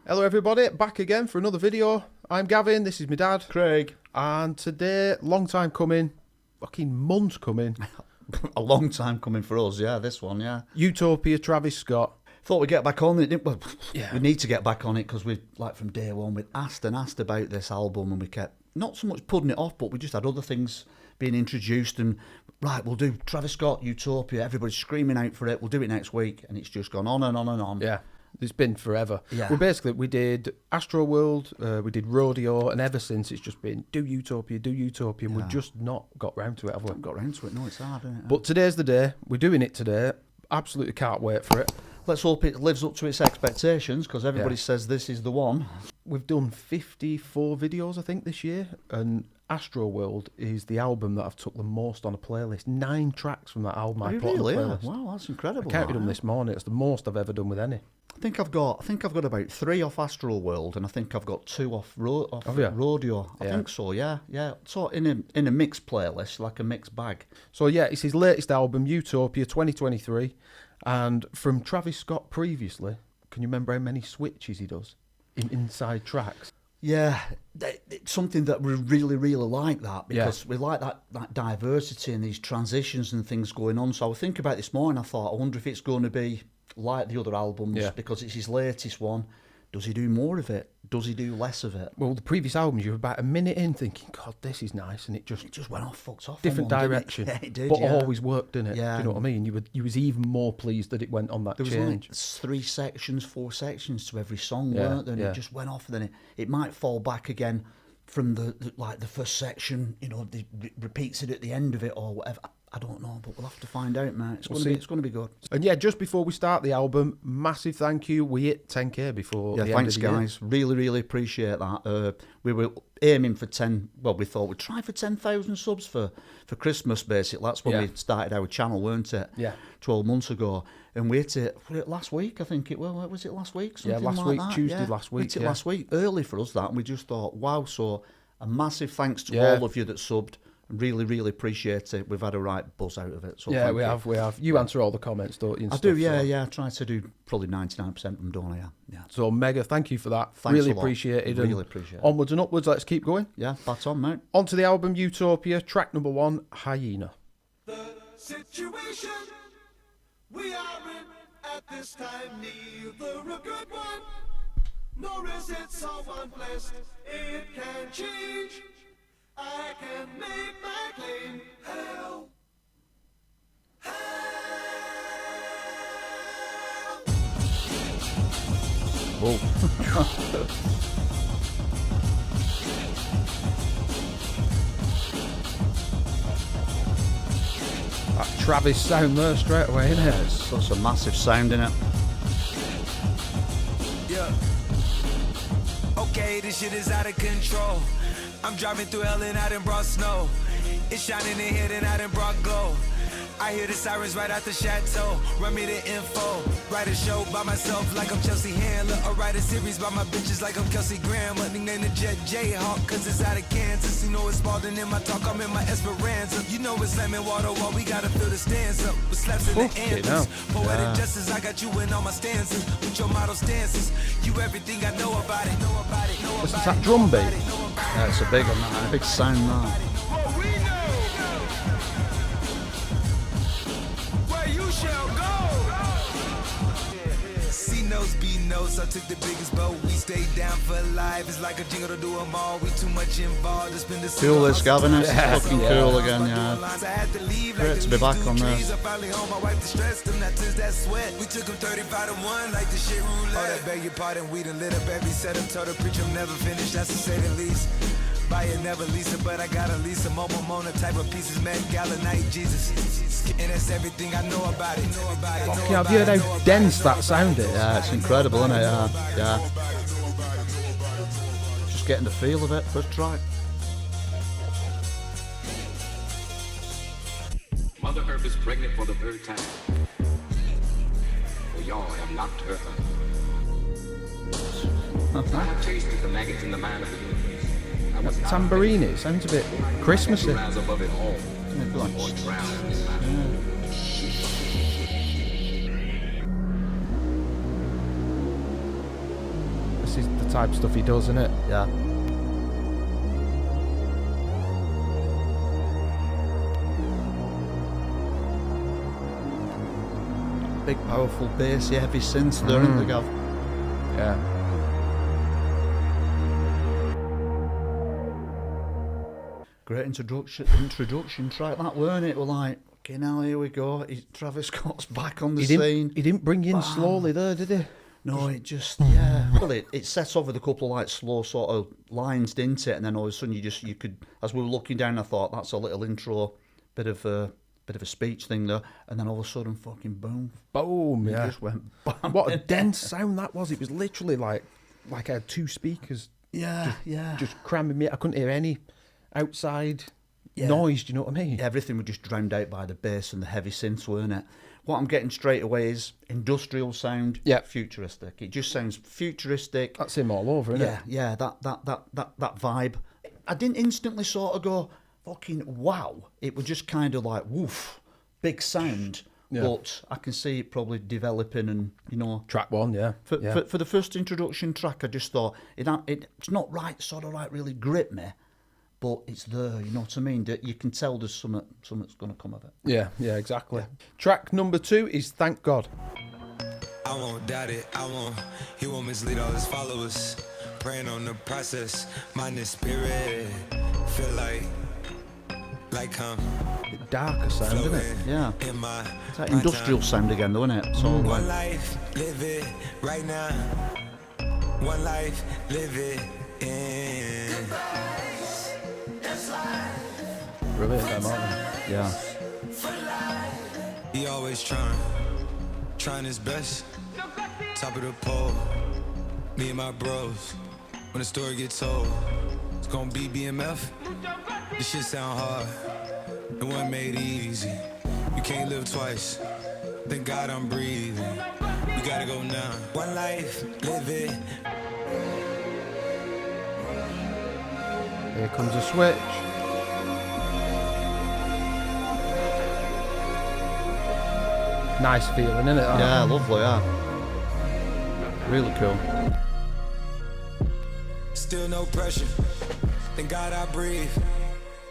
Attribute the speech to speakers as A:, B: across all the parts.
A: Hello everybody, back again for another video. I'm Gavin, this is my dad,
B: Craig.
A: and today, long time coming, fucking months coming.
B: A long time coming for us, yeah, this one, yeah.
A: Utopia, Travis Scott.
B: Thought we'd get back on it, didn't we?
A: Yeah.
B: We need to get back on it because we, like from day one, we'd asked and asked about this album and we kept, not so much putting it off, but we just had other things being introduced and, right, we'll do Travis Scott, Utopia, everybody's screaming out for it, we'll do it next week, and it's just gone on and on and on.
A: Yeah, it's been forever.
B: Yeah.
A: We did Astro World, we did Rodeo, and ever since it's just been do Utopia, and we've just not got round to it, have we?
B: Got round to it, no, it's hard, isn't it?
A: But today's the day, we're doing it today, absolutely can't wait for it.
B: Let's hope it lives up to its expectations because everybody says this is the one.
A: We've done 54 videos, I think, this year, and Astro World is the album that I've took the most on a playlist. 9 tracks from that album I put
B: Really?
A: on a playlist.
B: Wow, that's incredible.
A: I counted them this morning. It's the most I've ever done with any.
B: I think I've got about 3 off Astral World, and I think I've got 2 off Rodeo. I think so. Yeah. So in a mixed playlist, like a mixed bag.
A: So yeah, it's his latest album, Utopia 2023, and from Travis Scott previously. Can you remember how many switches he does inside tracks?
B: Yeah, it's something that we really, really like that because we like that diversity and these transitions and things going on. So I was thinking about this morning. I thought, I wonder if it's going to be like the other albums because it's his latest one. Does he do more of it? Does he do less of it?
A: Well, the previous albums, you were about a minute in thinking, God, this is nice, and it just
B: went off, fucked off.
A: Different direction.
B: Yeah, it did,
A: but always worked, didn't it?
B: Yeah.
A: Do you know what I mean? You was even more pleased that it went on that
B: there was
A: change.
B: Like 3 sections, 4 sections to every song, weren't there? And it just went off, and then it might fall back again from the first section, repeats it at the end of it or whatever. I don't know, but we'll have to find out, man. It's going to be good.
A: And yeah, just before we start the album, massive thank you. We hit 10k before the end of the
B: thanks, guys.
A: year.
B: Really, really appreciate that. We were aiming for 10. Well, we thought we'd try for 10,000 subs for Christmas, basically. That's when we started our channel, weren't it?
A: Yeah.
B: 12 months ago, and we hit it last week. I think it was it last week? Something
A: last
B: like
A: week,
B: that?
A: Tuesday last week.
B: We hit it last week, early for us that, and we just thought, wow. So a massive thanks to all of you that subbed. Really, really appreciate it. We've had a right buzz out of it. So
A: yeah, we have. You answer all the comments, don't you?
B: I do, yeah. I try to do probably 99% of them, don't I? Yeah.
A: So mega, thank you for that.
B: Thanks
A: really
B: a lot.
A: appreciate it.
B: Really appreciate it.
A: Onwards and upwards, let's keep going.
B: Yeah, bat on, mate.
A: On to the album Utopia, track number 1, Hyena.
C: The situation we are in at this time, neither a good one, nor is it someone blessed. It can change. I can make my claim. Hell. Hell.
B: Oh.
A: That Travis sound there straight away, isn't it?
B: It's such a massive sound in it.
D: Yeah. Okay, this shit is out of control. I'm driving through hell and I done brought snow. It's shining in here and I done brought glow. I hear the sirens right out the chateau. Run me the info. Write a show by myself like I'm Chelsea Handler. Or write a series by my bitches like I'm Kelsey Grammer. Nickname the Jet Jayhawk cause it's out of Kansas. You know it's Spalding in my talk, I'm in my Esperanza. You know it's lemon water while we gotta fill the stands up. With slaps in the anthems. Poetic justice, I got you in all my stances. With your model stances. You everything I know about it.
A: What's that drum beat?
B: Yeah, it's a big one, man. A big sound, man.
D: You shall go. C knows, B knows. I took the biggest boat. We stayed down for life. It's like a jingle to do them all. We too much involved. It's been the
B: Cool, this Gavin. It's fucking cool again, yeah. Great to be back on this.
D: I finally home. My wife distressed them. That tears that sweat. We took them 35 to 1 like the shit roulette. Oh, that beg your pardon. We done lit up every setup. Told the preacher I'm never finished. That's to say the least. Buy it, never lease it, but I gotta lease a mobile Mona type of pieces, Met Gala night, Jesus. And that's everything I know about it.
A: Okay, have you heard how dense that sound is?
B: Yeah, it's incredible, isn't it? Yeah. Just getting the feel of it, first try.
E: Mother Earth is pregnant for the third time. For y'all have knocked her up. I have tasted the maggots in the mind of the universe.
A: Tambourine, it sounds a bit Christmassy.
E: Rise above it all. Or drown in my
A: this is the type of stuff he does, isn't it?
B: Yeah. Big, powerful bass, heavy synths there, isn't they, Gav?
A: Yeah.
B: Great introduction track, that, weren't it? We're like, okay, now here we go. Travis Scott's back on the scene.
A: He didn't bring you in slowly there, did he?
B: No, it just, yeah. Well, it sets off with a couple of like slow sort of lines, didn't it? And then all of a sudden you could, as we were looking down, I thought that's a little intro, bit of a speech thing there. And then all of a sudden, fucking boom.
A: Boom,
B: It
A: yeah.
B: just went bam.
A: What a dense sound that was. It was literally like I had two speakers.
B: Yeah,
A: Just cramming me. I couldn't hear any outside noise, do you know what I mean?
B: Everything was just drowned out by the bass and the heavy synths, weren't it? What I'm getting straight away is industrial sound, futuristic. It just sounds futuristic.
A: That's him all over, isn't it?
B: Yeah, that vibe. I didn't instantly sort of go, fucking wow. It was just kind of like, woof, big sound.
A: Yeah.
B: But I can see it probably developing and, you know.
A: Track one, yeah.
B: For the first introduction track, I just thought, it's not right, sort of like really grip me. But it's there, you know what I mean? That you can tell there's something's going to come of it.
A: Yeah, exactly. Yeah. Track number 2 is Thank God.
D: I won't doubt it, he won't mislead all his followers. Praying on the process, mind and spirit. Feel like
A: Bit darker sound, isn't it?
B: Yeah.
D: In my
B: It's that industrial sound again, though, isn't it? So
D: one life, live it right now. One life, live it in.
A: Brilliant, them, aren't they?
B: yeah.
D: He always trying his best. Top of the pole, me and my bros. When the story gets told, it's gonna be BMF. This shit sound hard, it wasn't made easy. You can't live twice, thank God I'm breathing. We gotta go now. One life, live it.
A: Here comes a switch. Nice feeling, isn't it? That?
B: Yeah, lovely, yeah. Really cool.
D: Still no pressure, thank God I breathe.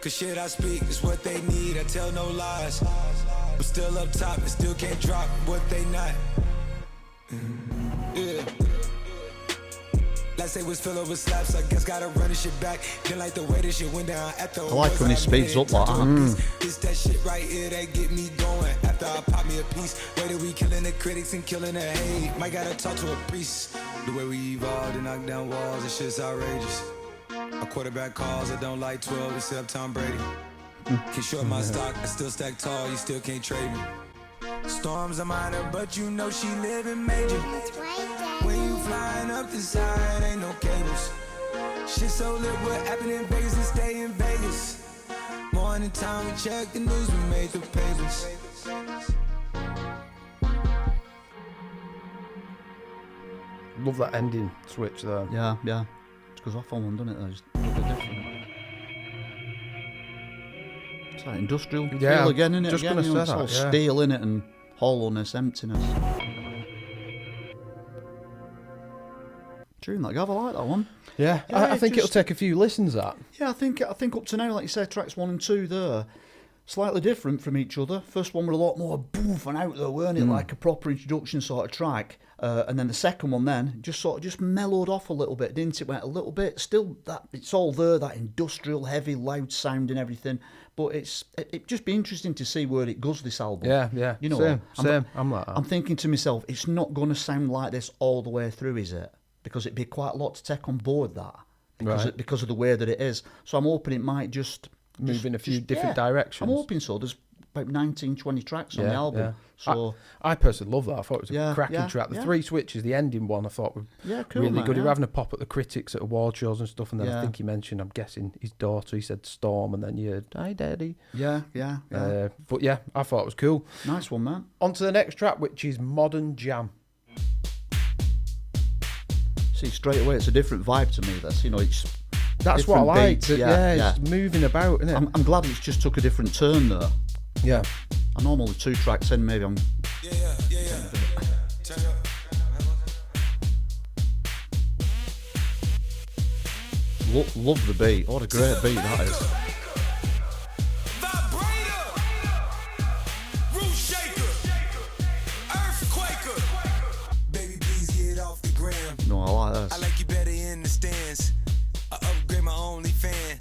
D: Cause shit I speak is what they need, I tell no lies. I'm still up top and still can't drop what they not. Yeah. Last day was filled with slaps, I guess gotta run this shit back. Didn't like the way this shit went down at the
B: I like when he speeds up like that.
D: It's that shit right here that get me going. After I pop me a piece, way that we killing the critics and killing the hate. Might gotta talk to a priest. The way we evolved and knock down walls, this shit's outrageous. My quarterback calls, I don't like 12 except Tom Brady. Can short my stock, I still stack tall, you still can't trade me. Storms are minor, but you know she living major. When you flying up the side, ain't no cables. Shit so lit, what happened in Vegas and stay in Vegas. Morning time, we check the news, we made the papers.
A: Love that ending switch there.
B: Yeah. It goes off on one, doesn't it? It's a bit different. It's that industrial feel again, isn't it?
A: Just
B: again,
A: gonna
B: you know,
A: say
B: it's
A: that,
B: all steel in it and hollowness, emptiness. Tune that, Gav, I like that one.
A: Yeah, I think it'll take a few listens, that.
B: Yeah, I think up to now, like you said, tracks 1 and 2 there, slightly different from each other. First one were a lot more boof and out there, weren't it? Like a proper introduction sort of track. And then the second one then just mellowed off a little bit, didn't it? Went a little bit, still that it's all there, that industrial, heavy, loud sound and everything. But it'd just be interesting to see where it goes, this album.
A: Yeah.
B: You know,
A: same. I'm like that.
B: I'm thinking to myself, it's not going to sound like this all the way through, is it? Because it'd be quite a lot to take on board, that. Because of the way that it is. So I'm hoping it might just
A: move in a few different directions.
B: I'm hoping so. There's about 19, 20 tracks on the album.
A: Yeah.
B: So
A: I personally love that. I thought it was a cracking track. The 3 switches, the ending one, I thought were
B: cool,
A: really
B: man,
A: good. He was having a pop at the critics at award shows and stuff, and then I
B: Yeah.
A: think he mentioned, I'm guessing, his daughter. He said Storm, and then you heard, hi, Daddy.
B: Yeah.
A: But yeah, I thought it was cool.
B: Nice one, man.
A: On to the next track, which is Modern Jam.
B: See, straight away, it's a different vibe to me. That's, you know, it's
A: That's what I
B: different
A: like.
B: beats,
A: It's moving about, isn't it?
B: I'm glad it's just took a different turn there.
A: Yeah.
B: I normally 2 tracks in, maybe I'm.
D: Yeah. Turn up.
B: Love the beat. What a great beat that is.
D: Vibrator, roof shaker, earthquaker. Baby, please get off the gram.
B: No, I like
D: I
B: this.
D: like you better in the stands. I upgrade my only fan.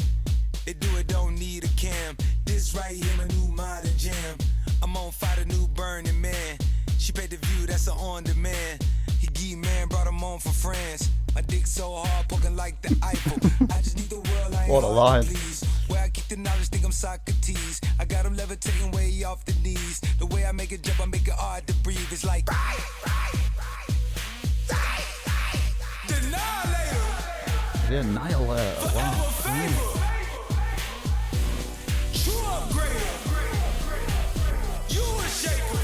D: They do it, don't need a cam. This right here, my new modern jam. I'm on fire, the new Burning Man. She paid the view, that's a on demand. He gee man brought him on for France. My dick so hard, poking like the Eiffel. I just need the world, I ain't
B: What a
D: hard
B: line.
D: to please. Where I keep the knowledge, think I'm Socrates. I got him levitating way off the knees. The way I make it jump, I make it hard to breathe. It's like Annihilator.
B: The Annihilator. Wow.
D: True upgrader. You a shaker.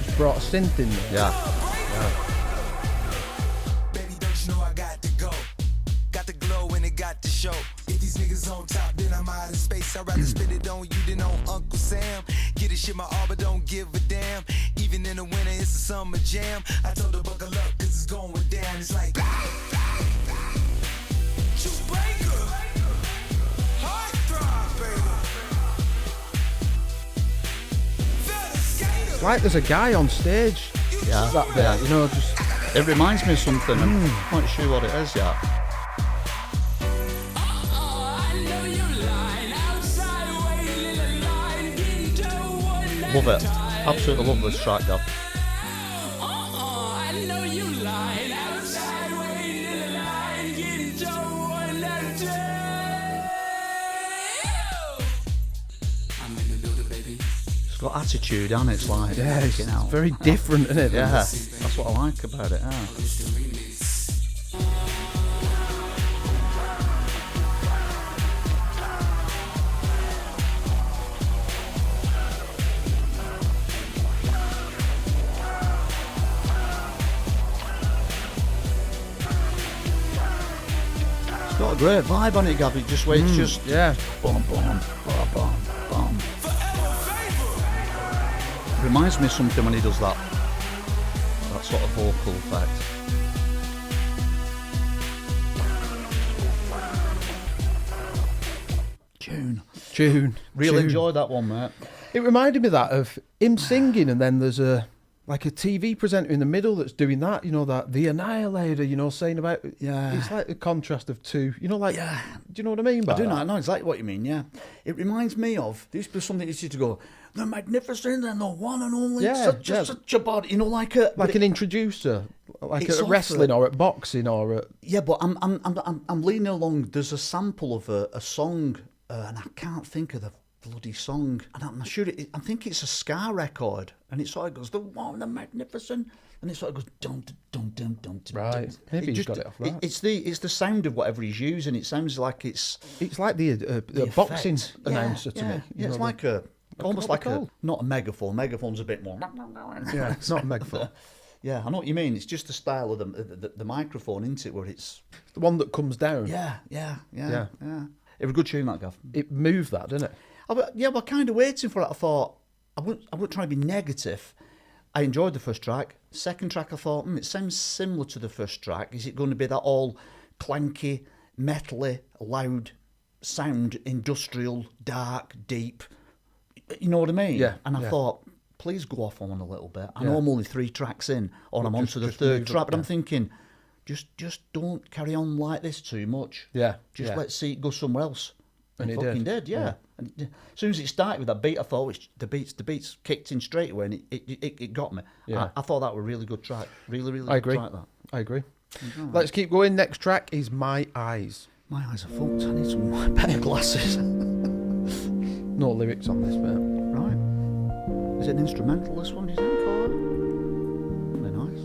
A: Just brought a synth in there.
B: Yeah.
D: Baby, don't you know I got to go? Got the glow and it got to show. If these niggas on top, then I'm out of space. I'd rather spend it on you than on Uncle Sam. Get this shit my all, but don't give a damn. Even in the winter, it's a summer jam. I told her buckle up, cause it's going down. It's like Shoebreaker, heartthrob, baby. Feather skater.
A: Like there's a guy on stage.
B: Yeah.
A: That there, you know, just
B: It reminds me of something. I'm not quite sure what it is yet. Love it. Absolutely love this track, Gav. It's got attitude, and it's like,
A: yeah, it's
B: fucking hell.
A: very different, isn't it?
B: Yeah, that's what I like about it. Yeah. It's got a great vibe on it, Gav. It just waits, just
A: Yeah.
B: boom, boom, boom, boom, boom. Reminds me of something when he does that sort of vocal effect. Tune. Really
A: Tune.
B: enjoyed that one, mate.
A: It reminded me that of him singing, and then there's a TV presenter in the middle that's doing that. You know, that the Annihilator. You know, saying about It's like the contrast of two. You know, like do you know what I mean? By
B: I do
A: that?
B: know exactly what you mean, yeah. It reminds me of, there used to be something that used to go, the magnificent and the one and only,
A: Yeah,
B: such a body, you know, like a...
A: Like an introducer, like
B: It's
A: at wrestling or at boxing or at...
B: Yeah, but I'm leaning along, there's a sample of a song, and I can't think of the bloody song, and I'm sure I think it's a ska record, and it sort of goes, the one, the magnificent, and it sort of goes, dum dum dum dum dum.
A: Right, maybe he's got it off right.
B: It's the sound of whatever he's using. It sounds like it's
A: like the boxing
B: effect.
A: announcer to me.
B: Yeah, it's like almost like not a megaphone. Megaphone's a bit more.
A: Yeah, it's not a megaphone.
B: Yeah, I know what you mean. It's just the style of the microphone, isn't it? Where it's
A: The one that comes down.
B: yeah. It was a good tune, that, Gav.
A: It moved that, didn't it?
B: We're kind of waiting for it. I thought I wouldn't try to be negative. I enjoyed the first track. Second track, I thought it sounds similar to the first track. Is it going to be that all clanky, metally, loud sound, industrial, dark, deep? You know what I mean?
A: Yeah.
B: And I thought, please go off on one a little bit. I know I'm only 3 tracks in, or I'm on to the third track, but I'm thinking, just don't carry on like this too much.
A: Yeah.
B: Just let's see it go somewhere else.
A: And it
B: fucking
A: did.
B: did, yeah. And as soon as it started with that beat, I thought the beats kicked in straight away, and it got me.
A: Yeah.
B: I thought that was a really good track. Really
A: I
B: good
A: agree.
B: track, that.
A: I agree. Let's keep going. Next track is My Eyes.
B: My eyes are fucked. I need some better glasses.
A: No lyrics on this, mate.
B: Right. Is it an instrumental, this one, do you think? Or... They're nice.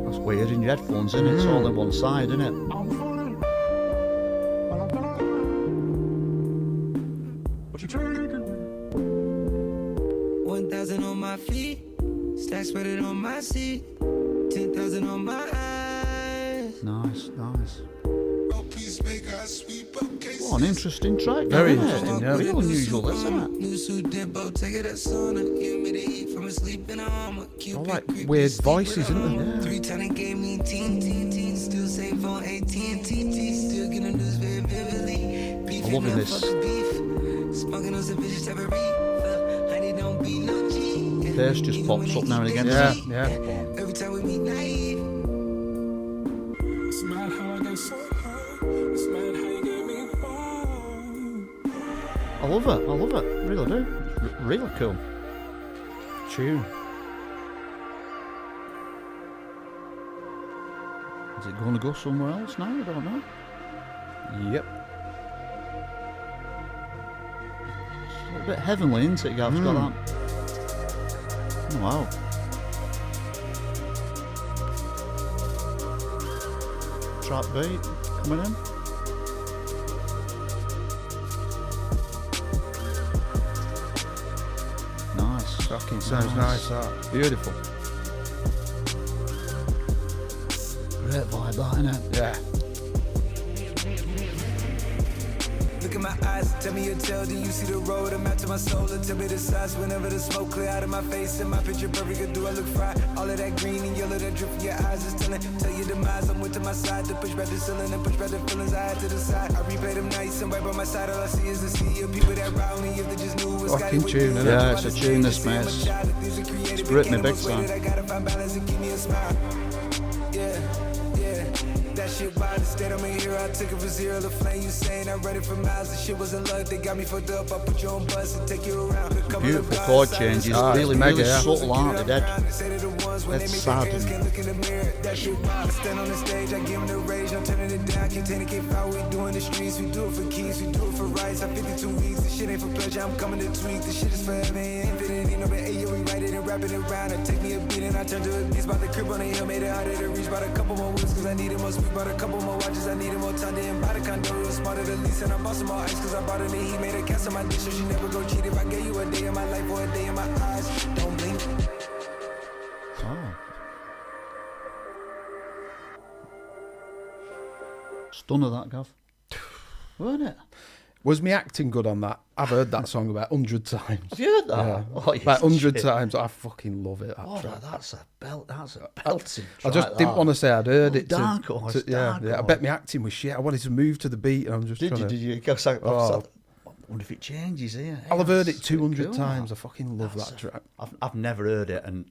B: That's weird in your headphones, isn't it? It's all on one side, isn't it?
D: On my feet, stacks spread on my seat, 10,000 on my eyes.
B: Nice.
C: Oh, please make us sweet
B: What an interesting track.
A: Very
B: isn't it?
A: interesting, yeah.
B: Real unusual, isn't it?
A: All like weird voices, isn't there?
B: Yeah.
D: 310 gave me teen, still save on AT&T, still getting news very vividly.
B: I'm loving this.
D: Smoking on some bitches type of reefer. Honey don't be no G.
B: Bass just pops up now and again.
A: Yeah,
B: doesn't it?
A: yeah.
D: Every time we meet naive.
F: It's mad how I got so high. It's mad how you gave me high.
B: I love it. Really do. Really cool.
A: Tune.
B: Is it going to go somewhere else now? I don't know.
A: Yep.
B: It's a bit heavenly, isn't it, Gav? It's got that. Oh, wow. Trap beat coming in. Nice.
A: Fucking sounds nice, that.
B: Beautiful. Great vibe, that, innit?
A: Yeah.
D: Look in my eyes, tell me your tale, do you see the road? I'm out to my soul, and tell me the size. Whenever the smoke clear out of my face, and my picture perfect, do I look fried? All of that green and yellow that drip from your eyes is telling. Tell your demise, I'm with to my side, to push back the ceiling and push back the feelings I had to the side. I replay them nights, and right by my side, all I see is the sea of people that round me. If they just knew what's
A: Fucking tune, innit?
B: Yeah, it's a tune, this, mate. It's gripped me big time.
D: I gotta find balance and keep me a smile. Yeah. That shit wild, instead I'm a hero, I took it for zero. The flame you saying, I read it for miles. The shit wasn't luck, they got me fucked up. I put you on bus and take you around.
B: Beautiful chord changes, really,
A: mega,
B: really
A: yeah.
B: subtle, aren't they, Dead? That's sad.
D: That shit wild, stand on the stage, I give them the rage. I'm turning it down, contain it, keep out. We doing the streets, we do it for keys, we do it for rights. I'm 52 weeks, this shit ain't for pleasure, I'm coming to tweak. This shit is forever, ain't infinity, no but hey, we write it and wrap it around. I take me a beat and I turn to a beast. About the crib on the hill, made it harder to reach. About a couple more weeks, cause I needed more speak. About a couple more watches, I needed more time to buy the condo. It was smarter to lease, and I bought some more ice, cause I bought it and he made a cast on my dish, so she never go cheat. If I gave you a day in my life or a day in my eyes, don't blink.
B: Oh. Stunner, that, Gav. Weren't it?
A: Was me acting good on that? I've heard that song about 100 times.
B: Have you heard that?
A: Yeah.
B: Oh, yes,
A: About 100
B: shit.
A: times. I fucking love it. That
B: Oh,
A: track.
B: that's a belting
A: I just
B: track,
A: didn't
B: that.
A: want to say I'd heard
B: Oh,
A: it.
B: dark horse,
A: yeah. I bet me acting was shit. I wanted to move to the beat, and I'm just
B: Did
A: trying
B: you?
A: to.
B: Did you? Because I
A: Oh.
B: wonder if it changes here.
A: I'll have heard it
B: That's
A: 200
B: cool,
A: times.
B: that.
A: I fucking love
B: That's
A: that track.
B: I've never heard it, and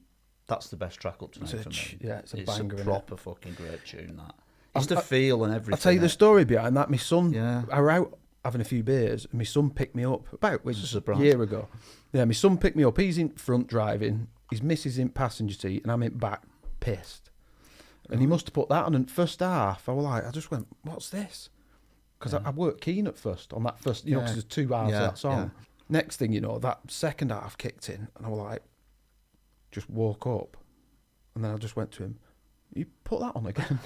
B: that's the best track up tonight
A: It's a
B: for me.
A: yeah, it's a
B: it's
A: banger,
B: a
A: innit?
B: proper fucking great tune. That it's the feel and everything.
A: I'll tell you the story behind that. My son,
B: Yeah.
A: I were out having a few beers, and my son picked me up about
B: It's a surprise.
A: a year ago. Yeah, my son picked me up. He's in front driving. His missus in passenger seat, and I'm in back, pissed. And he must have put that on. And first half, I just went, "What's this?" Because I worked keen at first on that first, because there's 2 halves of that song.
B: Yeah.
A: Next thing you know, that second half kicked in, and I was like, just woke up, and then I just went to him, "You put that on again."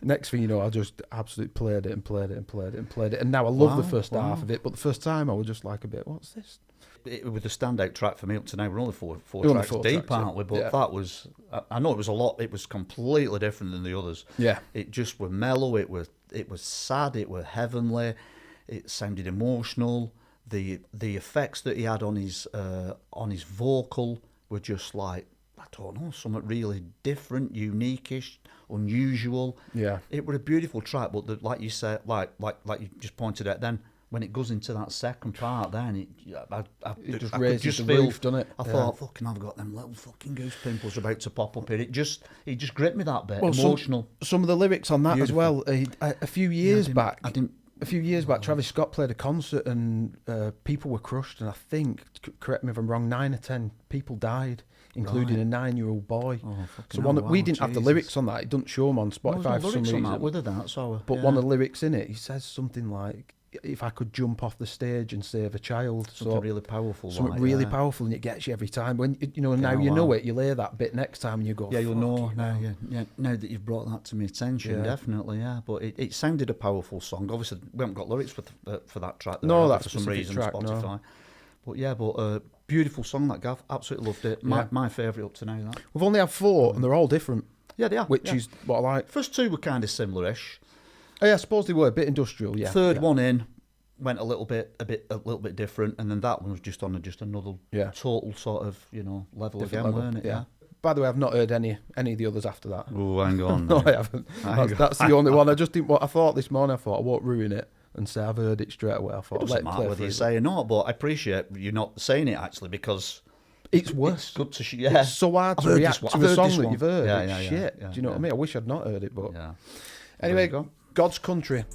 A: Next thing you know, I just absolutely played it and played it and played it and played it, and now I love the first half of it. But the first time, I was just like a bit, "What's this?"
B: It was the standout track for me up to now. We're only four
A: We're only
B: tracks
A: 4
B: deep,
A: tracks,
B: aren't we? But
A: yeah.
B: that was, I know it was a lot. It was completely different than the others.
A: Yeah.
B: It just were mellow. It was sad. It were heavenly. It sounded emotional. The effects that he had on his vocal were just like, I don't know, something really different, unique-ish, unusual.
A: Yeah.
B: It was a beautiful track, but like you said, like you just pointed out, then when it goes into that second part, then
A: It just
B: I could
A: raises
B: just
A: the
B: feel,
A: roof, doesn't it?
B: I
A: Yeah.
B: thought, fucking, I've got them little fucking goose pimples about to pop up here. It just gripped me that bit,
A: Well,
B: emotional.
A: Some of the lyrics on that
B: Beautiful.
A: as well. A few years back,
B: I didn't.
A: a few years back, Travis Scott played a concert and people were crushed. And I think, correct me if I'm wrong, 9 or 10 people died, including a 9-year-old boy.
B: Oh,
A: So
B: fucking
A: we
B: hell,
A: didn't have the
B: Jesus.
A: lyrics on that. It doesn't show them on
B: Well,
A: Spotify
B: there's
A: for
B: no
A: some
B: lyrics on
A: reason.
B: that, with that, so,
A: But
B: yeah.
A: one of the lyrics in it, he says something like, "If I could jump off the stage and save a child."
B: Something really powerful.
A: Something
B: like,
A: really
B: yeah.
A: powerful, and it gets you every time. When now
B: Yeah,
A: you know
B: wow.
A: it, you'll hear that bit next time, and you go,
B: Yeah, you'll know
A: "Fucking
B: now.
A: hell."
B: Yeah, now that you've brought that to my attention,
A: Yeah.
B: definitely, yeah. But it sounded a powerful song. Obviously, we haven't got lyrics for that track.
A: No,
B: have we,
A: that
B: for some
A: specific
B: reason,
A: track, no.
B: Spotify. But yeah, beautiful song that Gav. Absolutely loved it. My favourite up to now. That.
A: We've only had 4, and they're all different,
B: Yeah, they are.
A: which
B: yeah.
A: is what I like.
B: First 2 were kind of similar-ish.
A: Oh, yeah, I suppose they were a bit industrial. Yeah.
B: Third one in went a little bit different, and then that one was just on another total sort of level
A: Different
B: again,
A: level,
B: weren't it?
A: yeah. By the way, I've not heard any of the others after that.
B: Oh, hang on.
A: No, I haven't. That's the only one. I just didn't. I thought this morning. I thought I won't ruin it and say I've heard it straight away. I thought
B: It doesn't matter whether you say or not, but I appreciate you not saying it actually because
A: it's worse.
B: It's good to yeah.
A: It's so hard to react to a song that you've heard. It's shit. Do you know what I mean? I wish I'd not heard it, but anyway, God's Country.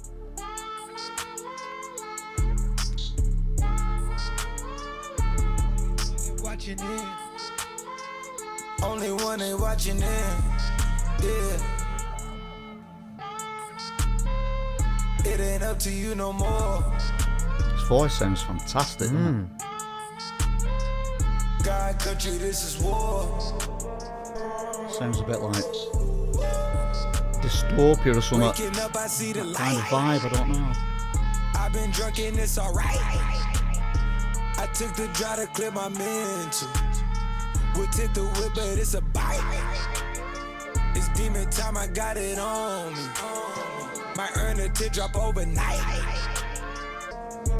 D: Watching it. Only one ain't watching it. Yeah. It ain't up to you no more.
B: His voice sounds fantastic, doesn't it?
D: God, country, this is war.
B: Sounds a bit like Dystopia or something.
D: Waking up, I see the
B: Kind
D: light.
B: of vibe, I don't know.
D: I've been drunk and it's alright. I took the drive to clear my mental. We'll tip the whip, but it's a bite. It's demon time, I got it on me. Might earn a teardrop overnight.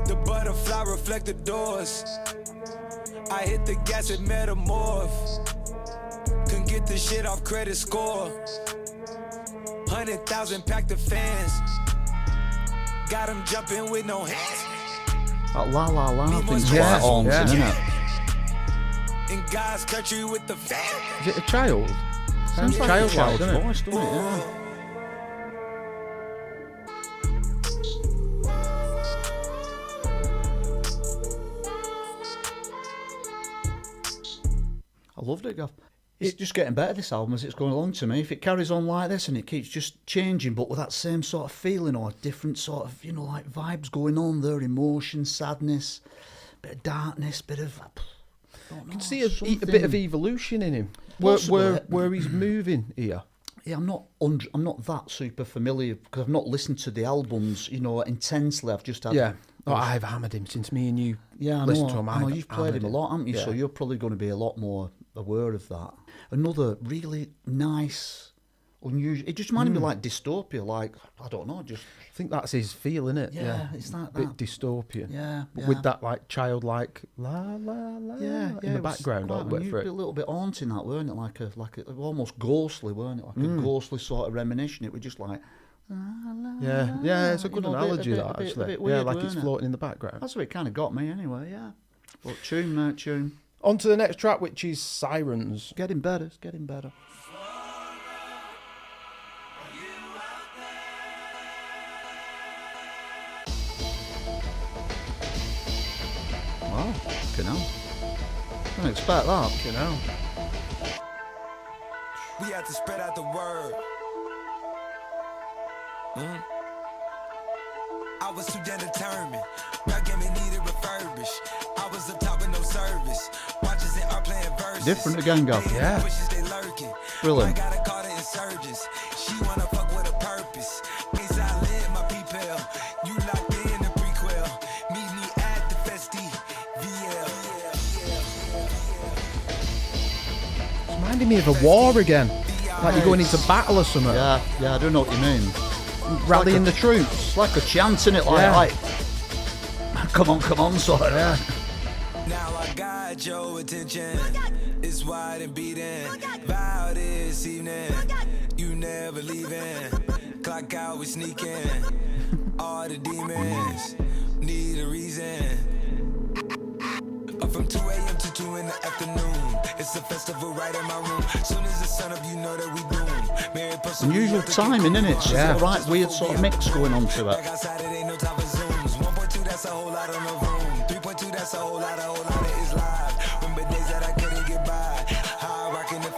D: The butterfly reflect the doors. I hit the gas at Metamorph. Couldn't get the shit off credit score. 100,000 packed the fans. Got them jumping with no hands.
B: That la la la thing's quite haunting, isn't it?
D: In God's country with the fam.
A: Is it a child?
B: Sounds like
A: child
B: a child's
A: doesn't it?
B: voice, doesn't it? Yeah. I loved it, Gav. It's just getting better, this album, as it's going along to me. If it carries on like this and it keeps just changing, but with that same sort of feeling or different sort of, like vibes going on there, emotion, sadness, bit of darkness, bit of... I don't know,
A: You can see a bit of evolution in him.
B: Possibly.
A: Where he's moving here.
B: Yeah, I'm not that super familiar because I've not listened to the albums, intensely. I've just had...
A: Yeah. Oh, I've hammered him since me and you
B: Yeah,
A: listened to him.
B: I know
A: I've
B: you've played him a
A: hammered
B: lot, haven't you?
A: Yeah.
B: So you're probably going to be a lot more aware of that. Another really nice, unusual... It just reminded me like Dystopia, like, I don't know, just...
A: I think that's his feel, innit?
B: Yeah, it's that-
A: bit dystopian.
B: Yeah,
A: But with that like childlike la la la in the
B: it was
A: background.
B: quite
A: I'll wait for
B: a
A: it.
B: little bit haunting, that, weren't it? Like a almost ghostly, weren't it? Like a ghostly sort of reminiscence. It was just like...
A: Yeah, it's a good analogy,
B: a
A: that,
B: bit
A: actually.
B: weird,
A: like it's
B: weren't it?
A: floating in the background.
B: That's what it kind of got me anyway, yeah. But tune.
A: On to the next track, which is Sirens.
B: Getting better, it's getting better. Wow, fucking hell. I didn't expect that.
A: You know.
D: We have to spread out the word. I was too damn determined. Rap game needed refurbish. I was up top with no service. Watches and art playing verses.
B: Different again, Gav.
A: Yeah.
D: They lurking.
B: Brilliant.
D: I got a call the insurgents. She wanna fuck with a purpose. Inside lit my people. You locked in the prequel. Meet me at the Festi. VL.
A: It's reminding me of a war again. Like you're going into battle or something.
B: Yeah, I don't know what you mean.
A: Rallying
B: like
A: the troops.
B: It's like a chant, in it, like, come on, sort of.
A: Yeah.
D: Now I got your attention. It's wide and beating. Vow this evening. You never leaving. Clock out, we sneaking. All the demons need a reason. Up from 2 a.m. to 2 in the afternoon. It's a festival right in my room. Soon as the sun up, you know that we doomed.
B: Unusual timing, isn't it? Yeah. Right, weird sort of mix going on to it.
D: Back outside, it ain't no time for zooms. 1.2, that's a whole lot on the room. 3.2, that's a whole lot of it's live. Remember days that I couldn't get by. High rockin' the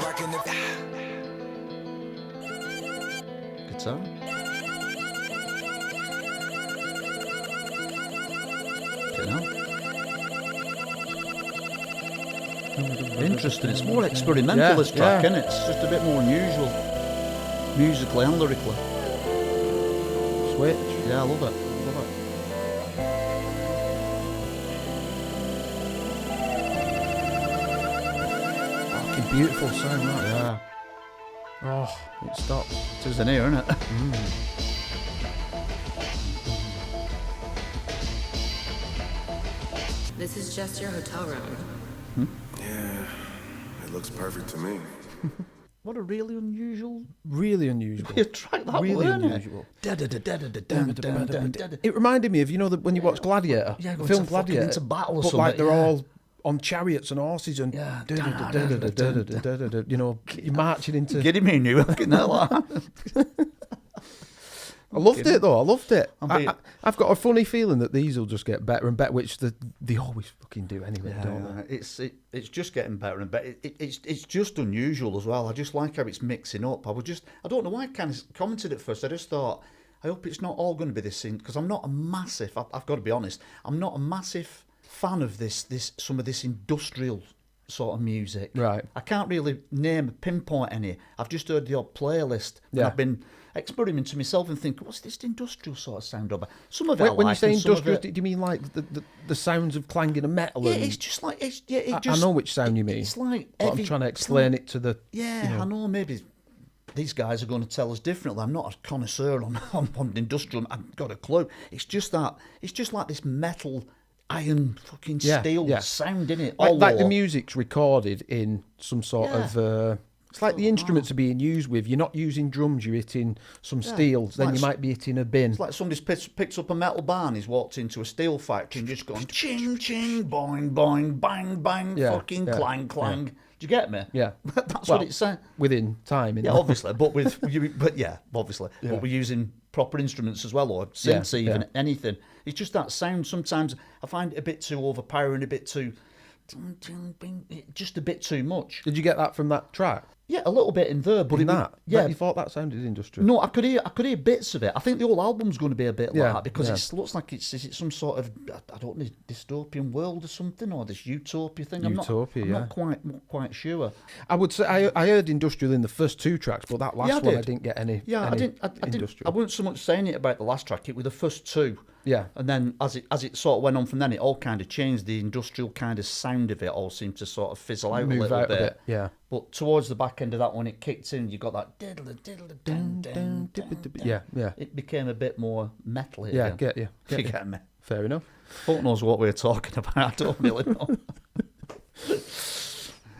B: Guitar. Interesting. It's more experimental, this track, isn't it? It's just a bit more unusual, musically and lyrically.
A: Switch.
B: Yeah, I love it.
A: Fucking beautiful sound, that.
B: Yeah.
A: Oh, it stops.
B: It is in here, isn't it?
G: This is just your hotel room.
C: Yeah, it looks perfect to me.
B: What a really unusual
A: Really
B: track that
A: really
B: wasn't
A: unusual.
B: it?
A: It reminded me of, you know, when you watch Gladiator,
B: Yeah,
A: the
B: going
A: film
B: to fucking
A: Gladiator,
B: into battle or
A: but like
B: something,
A: they're
B: yeah.
A: all on chariots and horses and
B: Yeah.
A: you know, you're marching into.
B: Getting me new.
A: I loved it though. I loved it.
B: I'm being-
A: I've got a funny feeling that these will just get better and better, which they always fucking do anyway, don't they?
B: It's just getting better and better. It's just unusual as well. I just like how it's mixing up. I don't know why I kind of commented at first. I just thought, I hope it's not all going to be this thing, because I'm not a massive. I've got to be honest. I'm not a massive fan of some of this industrial sort of music.
A: Right.
B: I can't really pinpoint any. I've just heard the odd playlist. And
A: Yeah.
B: I've been experimenting myself and think, what's this industrial sort of sound of? Some of it I
A: When you
B: like,
A: say
B: and some of
A: industrial,
B: it-
A: do you mean like the sounds of clanging of metal?
B: yeah,
A: and,
B: it's just like
A: I know which sound you mean.
B: It's like
A: but I'm
B: heavy-
A: trying to
B: it's
A: explain
B: like-
A: it to the.
B: Yeah,
A: you know.
B: I know. Maybe these guys are going to tell us differently. I'm not a connoisseur on industrial. I've got a clue. It's just like this metal, iron, fucking steel sound in it.
A: Like the music's recorded in some sort of. It's like the instruments are being used with. You're not using drums. You're hitting some steels. Then you might be hitting a bin.
B: It's like somebody's picked up a metal bar and he's walked into a steel factory and just gone ching ching boing boing bang bang fucking clang clang. Do you get me?
A: Yeah,
B: That's what it's saying.
A: Within time.
B: Yeah, obviously, but obviously, but we're using proper instruments as well, or synths, even anything. It's just that sound. Sometimes I find it a bit too overpowering, a bit too, just a bit too much.
A: Did you get that from that track?
B: Yeah, a little bit in there, but
A: You thought that sounded industrial?
B: No, I could hear bits of it. I think the whole album's going to be a bit like that because it looks like it's some sort of, I don't know, dystopian world or something, or this Utopia thing. I'm not quite sure.
A: I would say I heard industrial in the first two tracks, but that last one I didn't get any.
B: Yeah,
A: any
B: I didn't.
A: industrial.
B: I wasn't so much saying it about the last track. It was the first two.
A: Yeah.
B: And then as it sort of went on from then, it all kind of changed. The industrial kind of sound of it all seemed to sort of fizzle out
A: Move
B: a little
A: out
B: bit.
A: a bit, yeah.
B: But towards the back end of that, when it kicked in, you got that diddle diddle dun dun dun.
A: Yeah.
B: It became a bit more metal.
A: Yeah,
B: again.
A: get you.
B: You get me?
A: Fair enough.
B: Fuck knows what we're talking about. I don't really know.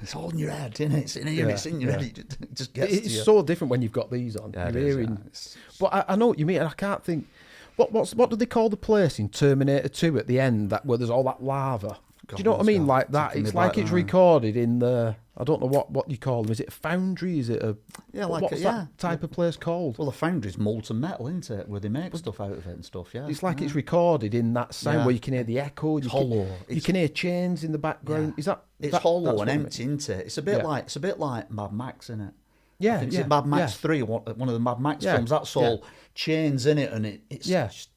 B: It's all in your head, isn't it? It's in here. It's in your head. It just gets to you.
A: It's so different when you've got these on.
B: Yeah,
A: You're
B: it is,
A: hearing,
B: yeah.
A: but I know what you mean, and I can't think. What do they call the place in Terminator 2 at the end where there's all that lava? Do you know what I mean? Like that. It's like it's recorded in the. I don't know what you call them. Is it a foundry? Is it a?
B: Yeah, like
A: what's that type of place called?
B: Well, a foundry's molten metal, isn't it? Where they make stuff out of it and stuff. Yeah.
A: It's like it's recorded in that sound where you can hear the echo.
B: It's hollow.
A: You can hear chains in the background.
B: Yeah.
A: Is that?
B: It's hollow and empty, isn't it? It's a bit like Mad Max, isn't it?
A: Yeah,
B: I think it's Mad Max 3, one of the Mad Max films. That's all chains in it, and it's just.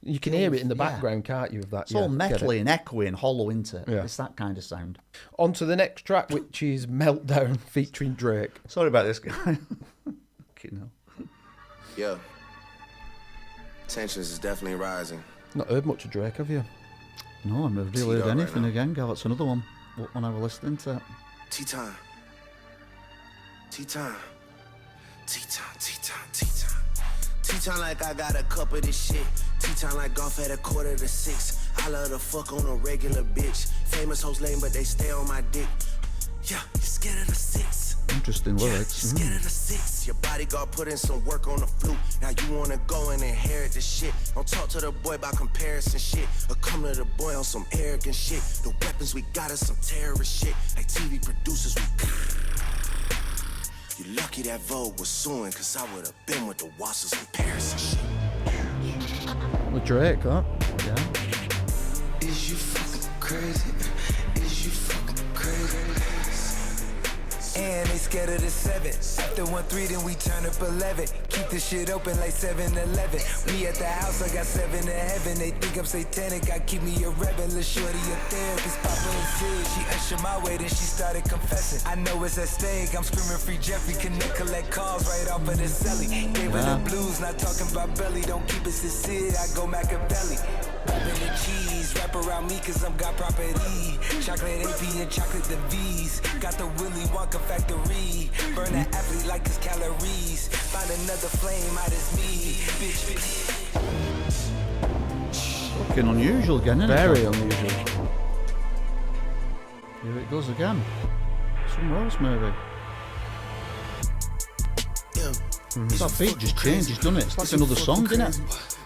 A: You can hear it in the background, can't you? Of that,
B: it's all metally and echoey and hollow, isn't it?
A: Yeah.
B: It's that kind of sound.
A: On to the next track, which is Meltdown featuring Drake.
B: Sorry about this guy.
C: Yeah. Tensions is definitely rising.
A: Not heard much of Drake, have you?
B: No, I've never really heard
C: T-Dog
B: anything
C: right now.
B: again, Gav. That's another one when I was listening to it.
C: Tea time. Tea time. Tea time, tea time, tea time. Tea time like I got a cup of this shit. Tea time like golf at 5:45. I love to fuck on a regular bitch. Famous hoes lame, but they stay on my dick. Yeah, you scared of the 6.
B: Interesting lyrics.
C: Yeah, scared of the 6. Your bodyguard put in some work on the flute. Now you wanna go and inherit the shit. Don't talk to the boy about comparison shit. Or come to the boy on some arrogant shit. The weapons we got is some terrorist shit. Like TV producers, we. You lucky that Vogue was suing, cause I would've been with the Wassers in Paris and shit.
A: With Drake, that. Yeah.
D: Is you fucking crazy? Is you fucking crazy? And they scared of the 7. After 1-3, then we turn up 11. Keep the shit open like 7-Eleven. We at the house, I got 7 to heaven. They think I'm satanic, I keep me a rebel. Lil' shorty a therapist, Papa and Sid. She ushered my way, then she started confessing. I know it's at stake, I'm screaming free Jeffrey. Connect, collect calls right off of the celly. Gave her the blues, not talking about belly. Don't keep it sincere, I go Machiavelli. Popping the cheese, wrap around me cause I'm got property. Chocolate AP and chocolate the V's. Got the Willy Wonka factory. Burn that athlete like it's calories. Find another flame out as me. Bitch.
B: Fucking unusual again, isn't it?
A: Very unusual.
B: Here it goes again. Somewhere else, maybe. That beat just changes, doesn't it? It's like another song, isn't it?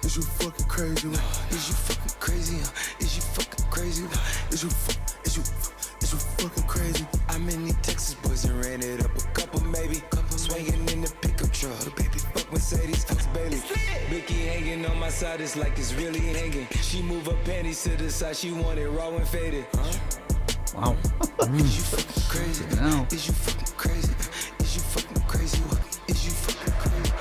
D: Is you fucking crazy? Is you fucking crazy? Is you fucking crazy? Is you fucking crazy? I'm in the Texas boys and ran it up a couple, maybe. Swinging in the pickup truck, baby. Fuck Mercedes, fuck Bailey. Mickey hanging on my side, it's like it's really hanging. She move her panties to the side, she want it raw and faded.
B: Wow.
D: Is you fucking crazy?
B: Now.
D: Is you fucking crazy? Is you fucking crazy? Is you fucking crazy?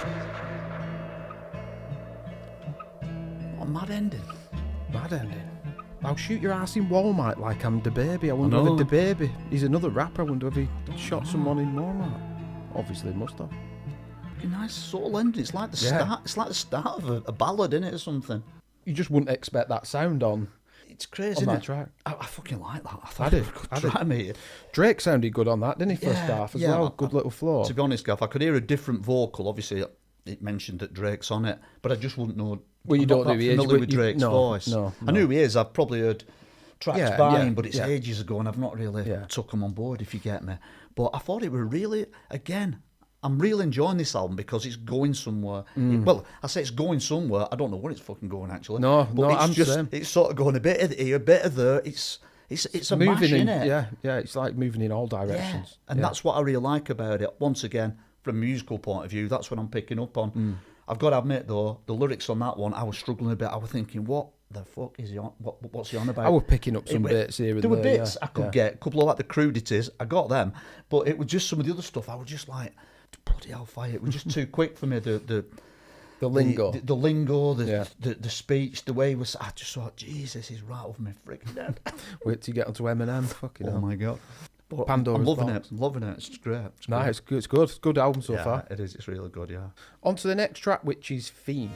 B: What a mad ending.
A: Mad ending. I'll shoot your ass in Walmart like I'm the baby. I wonder if the baby, he's another rapper. I wonder if he shot someone in Walmart. Obviously, must have.
B: A nice subtle ending. It's like the start. It's like the start of a ballad, isn't it, or something?
A: You just wouldn't expect that sound on.
B: It's crazy,
A: on
B: isn't
A: that
B: it?
A: track.
B: I fucking like that. I thought it was a good track, mate.
A: Drake sounded good on that, didn't he? First half as well. Good little flow.
B: To be honest, Gav, I could hear a different vocal. Obviously, it mentioned that Drake's on it, but I just wouldn't know.
A: Well, you
B: I'm
A: don't
B: not
A: know
B: that
A: who he is,
B: familiar
A: but
B: with
A: you-
B: Drake's
A: no,
B: voice.
A: no.
B: I knew who he is. I've probably heard tracks by him, but it's
A: yeah.
B: ages ago, and I've not really took him on board, if you get me. But I thought it were really, again, I'm really enjoying this album because it's going somewhere. Well, I say it's going somewhere. I don't know where it's fucking going, actually.
A: No,
B: but it's
A: I'm
B: just,
A: same.
B: it's sort of going a bit of here, a bit of there. It's a mash,
A: moving in,
B: innit?
A: yeah, it's like moving in all directions.
B: Yeah. And that's what I really like about it. Once again, from a musical point of view, that's what I'm picking up on. I've got to admit, though, the lyrics on that one, I was struggling a bit. I was thinking, what the fuck is he on? What's he on about?
A: I was picking up some bits here and
B: there. There were
A: there,
B: bits
A: yeah,
B: I could get, a couple of like the crudities, I got them. But it was just some of the other stuff, I was just like, bloody hellfire. It was just too quick for me, the
A: lingo.
B: The lingo, the speech, the way it was. I just thought, Jesus, he's right over me freaking head.
A: Wait till you get onto Eminem. Fucking hell.
B: My God. But
A: Pandora's
B: I'm loving
A: box.
B: it. I'm loving it. It's great. It's
A: No,
B: great.
A: it's good. It's good. It's a good album so far.
B: It is. It's really good, yeah.
A: On to the next track, which is Theme.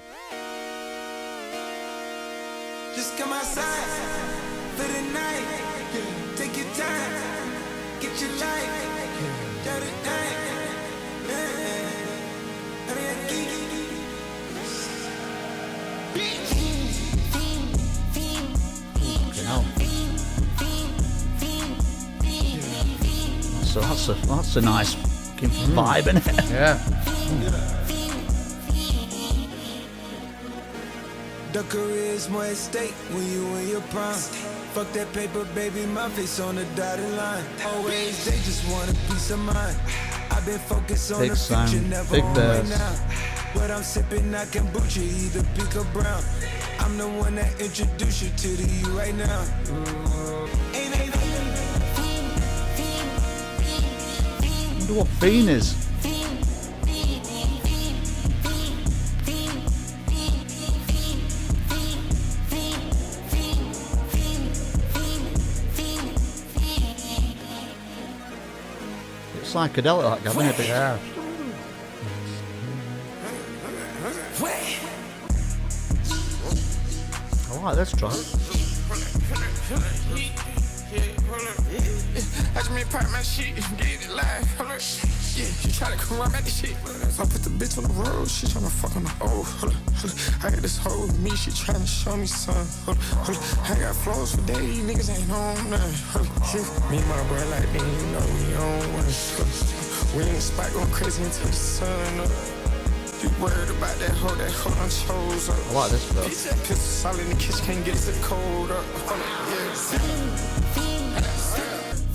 D: Just come outside for the night. Take your time. Get your life. Do the thing.
B: So that's a nice fucking vibe, innit?
A: Yeah.
D: The career is more at stake when you in your prime. Fuck that paper, baby, my face on the dotted line. Always, they just want a peace of mind. I've been focused on
B: Big
D: the
B: sound,
D: future, never
B: big
D: on
B: bass.
D: right now. What I'm sipping, I kombucha, either pink or brown. I'm the one that introduced you to the you right now.
B: I wonder what Fiend is. It's psychedelic, that guy, isn't it?
A: Yeah.
B: I like this track.
F: Watch me pop my shit, get it live. Hold up. Yeah, she try to come around at the shit. I put the bitch on the road, she tryna fuck on the hold up. I got this hoe with me, she tryna show me some. Hold up. I got flows for days, niggas ain't on nothing. Me and my bro like me, you know we on one. We in the spot going crazy until the sun up. You worried about that hoe done chose up.
B: I like this bit.
F: Pistol solid in the kitchen, can't get it cold up.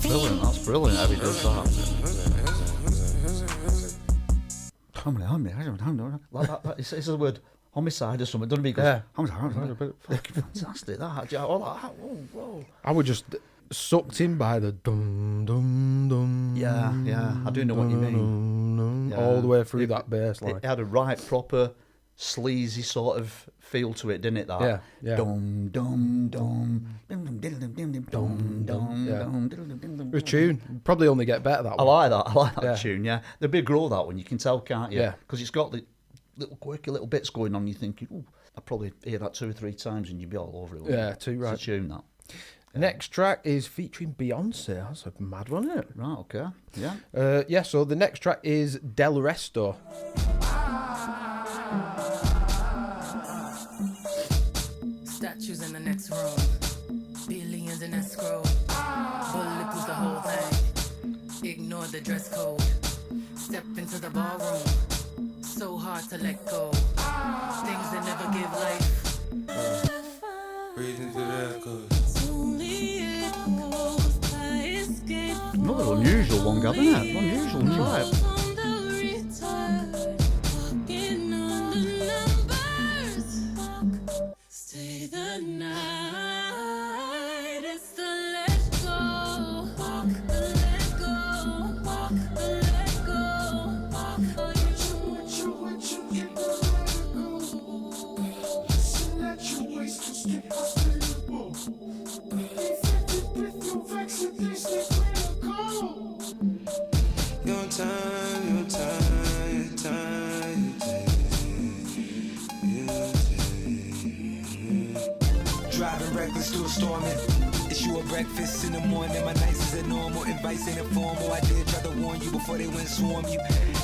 B: Brilliant, that's brilliant how he does that. Like that, it's the word homicide or something, doesn't he? He goes,
A: Yeah.
B: homicide. Fucking fantastic, that. Whoa.
A: I was just sucked in by the dum dum dum.
B: Yeah, I do know what you mean. Yeah.
A: All the way through that bass line.
B: It had a right proper sleazy sort of feel to it, didn't it? That
A: Yeah.
B: dum dum dum dum dum dum
A: Yeah.
B: dum.
A: The tune probably only get better that
B: I
A: one.
B: like that
A: Yeah.
B: tune. Yeah, there'd be a grow that one. You can tell, can't you?
A: Yeah.
B: Because it's got the little quirky little bits going on. You're thinking, ooh, I'd probably hear that 2 or 3 times and you'd be all over it. wouldn't
A: Yeah,
B: you?
A: too right.
B: It's a tune that.
A: Next track is featuring Beyonce. That's a mad one, isn't it?
B: Right. Okay. Yeah.
A: So the next track is Delresto.
G: Statues in the next room. Billions in escrow. Bulletproof the
H: the dress code. Step into the ballroom. So hard to let go. Things that never give life.
D: Breathing through the echoes.
B: Another unusual one, Gavin, isn't it? Unusual track.
H: Stay the night. It's the let go. Walk the let go. Walk the let go. Walk the
C: Let your waist to skip hospitable. Infected with your vaccine, they stay clear to go.
D: Your time, your time, your time, driving reckless through a storm. It's you a breakfast in the morning. My nights is normal. Advice ain't informal. I did try to warn you before they went swarm you.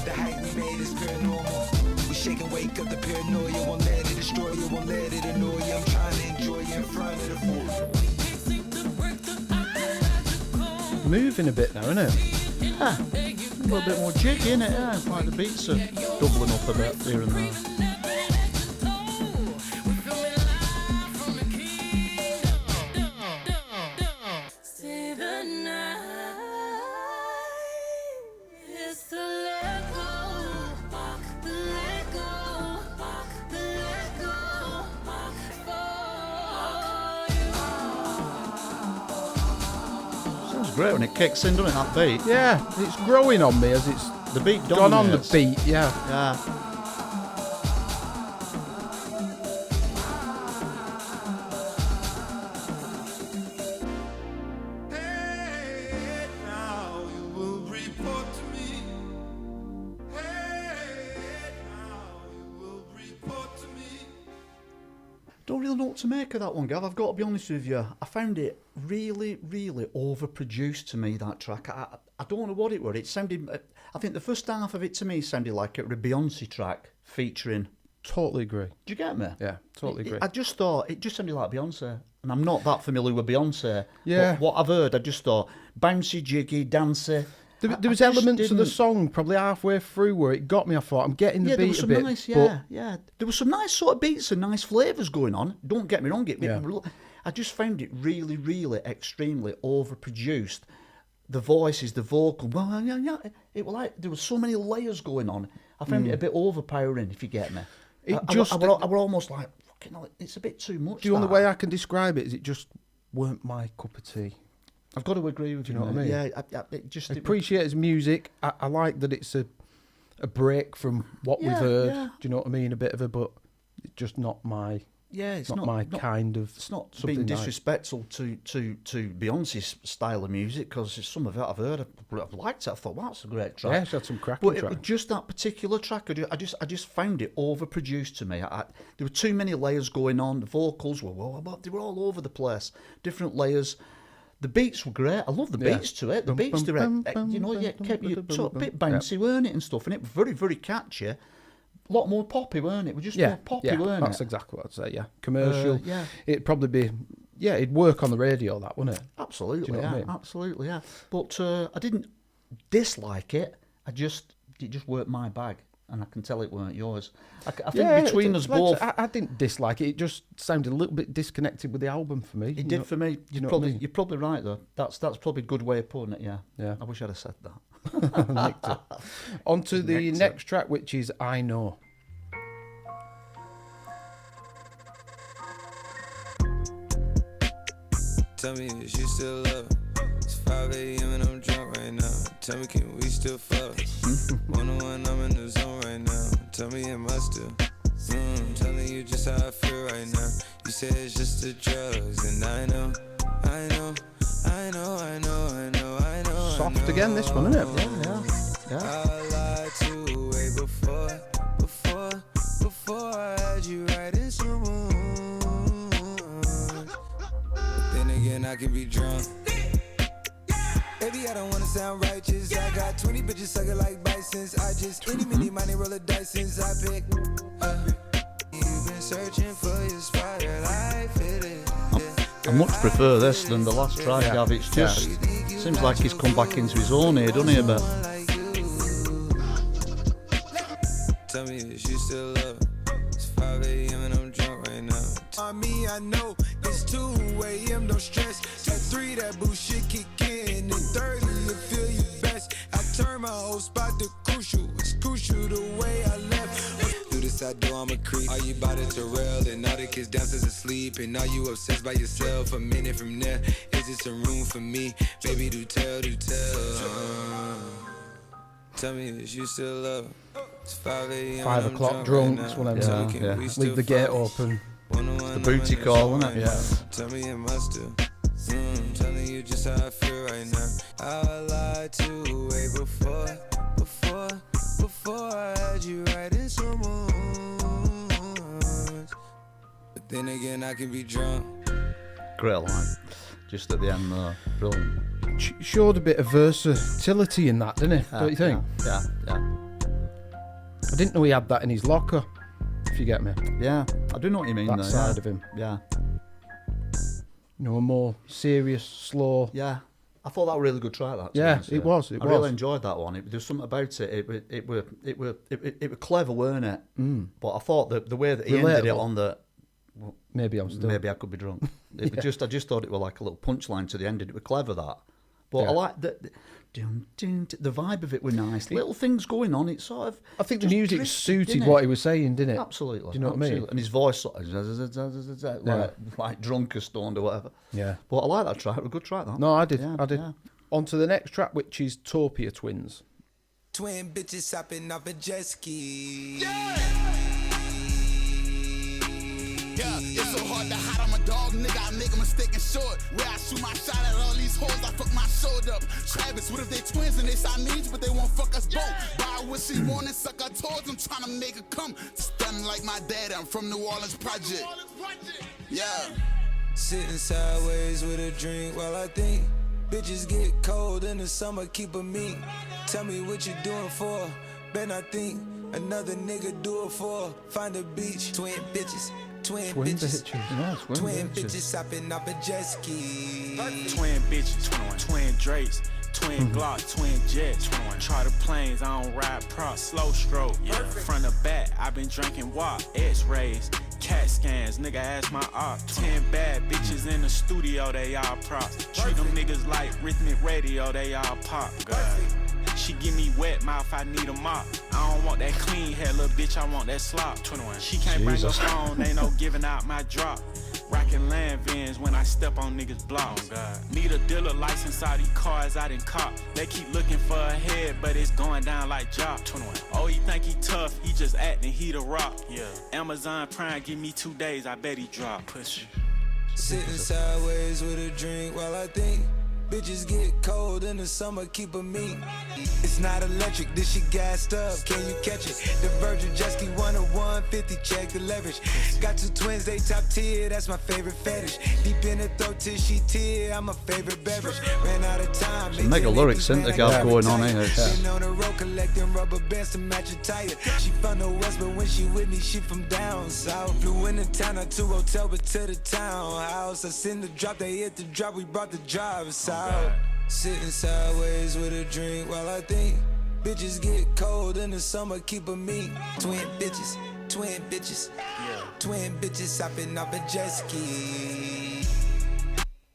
D: The hype we made is paranormal. We shake and wake up the paranoia. Won't let it destroy you. Won't let it annoy you. I'm trying to enjoy you in front of the fool.
A: Moving a bit now, isn't it?
B: A little bit more jiggy, innit? Yeah, it's like the beats are doubling up a bit here and there.
H: Stay the night. It's the let go. Walk the let go. Walk the let go. Walk for you.
B: Sounds great when it kicks in, doesn't it, that beat?
A: Yeah, it's growing on me as it's
B: The beat
A: gone on the
B: dominates.
A: beat, yeah.
B: Yeah.
C: Hey, now you will report to me. Hey, now you will report to me.
B: Don't really know what to make of that one, Gav. I've got to be honest with you. I found it really, really overproduced to me, that track. I don't know what it was. It sounded... I think the first half of it to me sounded like a Beyonce track featuring...
A: Totally agree.
B: Do you get me?
A: Yeah, totally agree.
B: I just thought it just sounded like Beyonce, and I'm not that familiar with Beyonce.
A: Yeah.
B: But what I've heard, I just thought bouncy, jiggy, dancey.
A: There
B: I
A: was
B: just
A: elements of the
B: didn't-
A: song probably halfway through where it got me. I thought, I'm getting the
B: Yeah, there
A: beat
B: was
A: a
B: some
A: bit.
B: nice,
A: but
B: yeah. There was some nice sort of beats and nice flavours going on. Don't get me wrong.
A: Yeah.
B: I just found it really, really extremely overproduced. The voices, the vocal, well, yeah. It was like there was so many layers going on. I found it a bit overpowering, if you get me. I were almost like, fucking hell, it's a bit too much.
A: the only
B: that.
A: way I can describe it is it just weren't my cup of tea.
B: I've got to agree with you.
A: know what I mean?
B: Yeah, it just...
A: I appreciate his music. I like that it's a break from what we've
B: Yeah,
A: heard.
B: yeah.
A: Do you know what I mean? A bit of a, but it's just not my...
B: Yeah, it's
A: not my kind of.
B: It's not
A: something
B: being
A: like-
B: disrespectful to Beyonce's style of music, because some of it I've heard, I've liked it. I thought, wow, that's a great track.
A: Yeah, she had some cracking
B: But it was
A: tracks.
B: just that particular track. I just found it overproduced to me. There were too many layers going on. The vocals were they were all over the place. Different layers. The beats were great. I love the
A: Yeah.
B: beats to it. The
A: Bum,
B: beats,
A: bum,
B: they were,
A: bum,
B: kept you
A: bum,
B: sort of a
A: bum,
B: bit
A: bum.
B: bouncy, weren't it, and stuff. And it was very, very catchy. A lot more poppy, weren't it? It was just more poppy, weren't
A: that's
B: it?
A: exactly what I'd say. Yeah, commercial.
B: yeah.
A: It'd probably be. Yeah, it'd work on the radio, that wouldn't it?
B: Absolutely,
A: Do you know what I mean?
B: absolutely, yeah. But I didn't dislike it. It just weren't my bag, and I can tell it weren't yours. I think between us both,
A: I didn't dislike it. It just sounded a little bit disconnected with the album for me.
B: it did for me.
A: you know what I mean?
B: You're probably right though. That's probably a good way of putting it. Yeah.
A: Yeah.
B: I wish I'd have said that.
A: Nicked it. On to the
B: Nicked it.
A: next track, which is I Know.
D: Tell me, is you still love? It's 5 a.m. and I'm drunk right now. Tell me, can we still fuck? 101, I'm in the zone right now. Tell me, am I still? Telling you just how I feel right now. You say it's just the drugs, and I know.
A: Soft again, this one, isn't it?
B: Yeah.
D: I lied to way before I had you right in some mood. But then again, I can be drunk. Baby, I don't wanna sound righteous. I got 20 bitches sucking like bisons. I just any money roll a dice since I pick. You've been searching for your spot and I fit it. Yeah.
B: I much prefer this than the last track, Gav. It's just seems like he's come back into his own here, doesn't he, a bit?
D: Tell me if you still love. It's 5 a.m. and I'm drunk right now. On me, I know it's 2 a.m. No stress. At 3, that bullshit kick in. At 30, you feel you best. I turn my whole spot to crucial. It's crucial the way I left. Do this, I do, I'm a creep. Are you about it to rail? And all the kids downstairs asleep. And are you obsessed by yourself? A minute from there, is this a room for me? Baby, do tell, do tell. Tell me if you still love. It's 5 a.m.
A: 5 o'clock drunks, one of them.
B: Yeah.
A: Leave the gate open.
B: The booty call, isn't it?
A: Yeah.
D: Tell me am I still telling you just how I feel right now. I lied to way before I had you right in some words. But then again I can be drunk.
B: Great line. Just at the end there. Brilliant.
A: Showed a bit of versatility in that, didn't he? Don't you think?
B: Yeah.
A: I didn't know he had that in his locker, if you get me.
B: Yeah, I do know what you mean.
A: That
B: there,
A: side of him.
B: Yeah.
A: You know, a more serious, slow.
B: Yeah. I thought that was a really good track. That.
A: Yeah, it was.
B: I really enjoyed that one. There was something about it. It were clever, weren't it? But I thought that the way that he ended it on the.
A: Maybe I'm still.
B: Maybe I could be drunk. I just thought it was like a little punchline to the end. It was clever, that. But I like the vibe of it were nice. Little things going on. It sort of.
A: I think the music suited what he was saying, didn't it?
B: Absolutely.
A: Do you know what I mean?
B: And his voice sort of like drunk or stoned or whatever.
A: Yeah.
B: But I like that track. It was a good track, that.
A: No, I did.
B: Yeah,
A: I did.
B: yeah.
A: On to the next track, which is Topia Twins.
D: Twin bitches hopping off a jet ski.
F: Yeah, it's so hard to hide. I'm a dog, nigga. I make a mistake and short. Where I shoot my shot at all these hoes, I fuck my shoulder up. Travis, what if they twins and they Siamese, but they won't fuck us both? Buy what she want and suck her toes. I'm trying to make her come. Stunning like my dad. I'm from New Orleans Project. Yeah.
D: Sitting sideways with a drink while I think. Bitches get cold in the summer, keep a meat. Tell me what you doing for. Bet I think another nigga do it for. Find a beach, twin bitches. Twin bitches.
A: Yeah,
D: Twin bitches hopping off a jet ski.
I: Twin bitches, twin Drakes, twin Glock, twin jets. Try the planes, I don't ride props, slow stroke. Yeah, front to back, I been drinking WAP, X-rays, CAT scans. Nigga ask my op. 10 bad bitches in the studio, they all props. Treat them niggas like rhythmic radio, they all pop. God. She give me wet mouth, I need a mop. I don't want that clean hair, little bitch, I want that slop. 21. She can't bring her phone, ain't no giving out my drop. Rockin' land vans when I step on niggas' blocks. Need a dealer license, all these cars I done cop. They keep looking for a head, but it's going down like Job. 21. Oh, he think he tough, he just acting, he the rock. Yeah. Amazon Prime, give me 2 days, I bet he drop. Push.
D: Sitting sideways with a drink while I think. Bitches get cold in the summer, keep a meat. It's not electric, this shit gassed up, can you catch it? The Virgin jet ski 10150, check the leverage. Got 2 twins, they top tier, that's my favorite fetish. Deep in the throat till she tear, I'm a favorite beverage. Ran out of time.
B: Some mega lyrics, isn't there, Gav, going on here?
D: Been on the road collecting rubber bands to match a tire. She from the west, but when she with me, she from down south. Flew into town, not to hotel, but to the townhouse. I send the drop, they hit the drop, we brought the drivers out. Sitting sideways with a drink while I think. Bitches get cold in the summer, keep a meat. Twin bitches, twin bitches. Twin bitches hopping off a jet ski.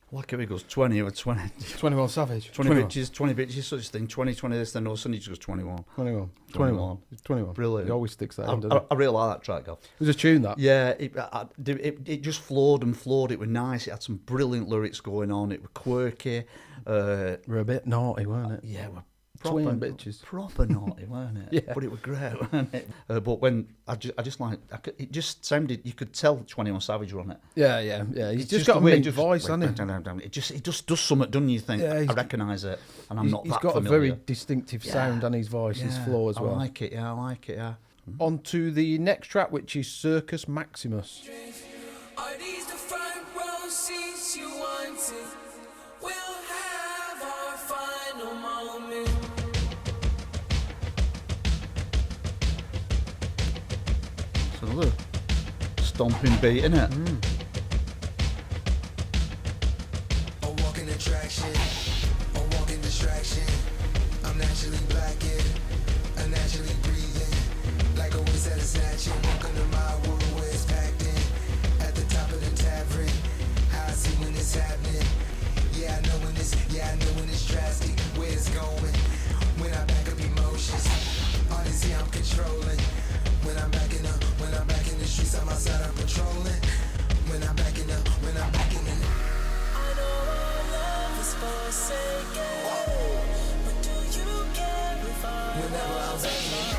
B: Like it, he goes 20 or 20.
A: 21 Savage.
B: 20 bitches, 20 bitches, such a thing. 20 this, then all of a sudden he just goes 21.
A: 21. 21.
B: Brilliant.
A: He always sticks that in, doesn't he?
B: I really like that track, Gav.
A: It was a tune, that.
B: Yeah, it just flowed and flowed. It was nice. It had some brilliant lyrics going on. It was quirky.
A: We're a bit naughty, weren't it?
B: Yeah, we're
A: Twin bitches.
B: Proper naughty, weren't it?
A: Yeah.
B: But it was great, wasn't it? But when I just like, it just sounded, you could tell 21 Savage were on it.
A: Yeah. He's just
B: the
A: got a
B: way
A: mint voice, hasn't he?
B: It just does something, doesn't you think?
A: Yeah,
B: I recognise it, and I'm not
A: He's
B: that
A: got
B: familiar.
A: a very distinctive sound on his voice, his flow as well.
B: I like it, yeah.
A: On to the next track, which is Circus Maximus.
H: Are these the front row seats you wanted? We'll have our final moment.
B: It's another stomping beat, isn't it?
D: attraction, a walking distraction. I'm naturally blacking, unnaturally breathing, like always at a snatching. Welcome to my world where it's packed in, at the top of the tavern. How I see when it's happening. Yeah, I know when it's drastic, where it's going. When I back up emotions, honestly I'm controlling. When I'm back in the streets, I'm outside, I'm patrolling. When I'm back in the.
H: I know our love is forsaken, but do you care if I
D: Whenever I'm back in,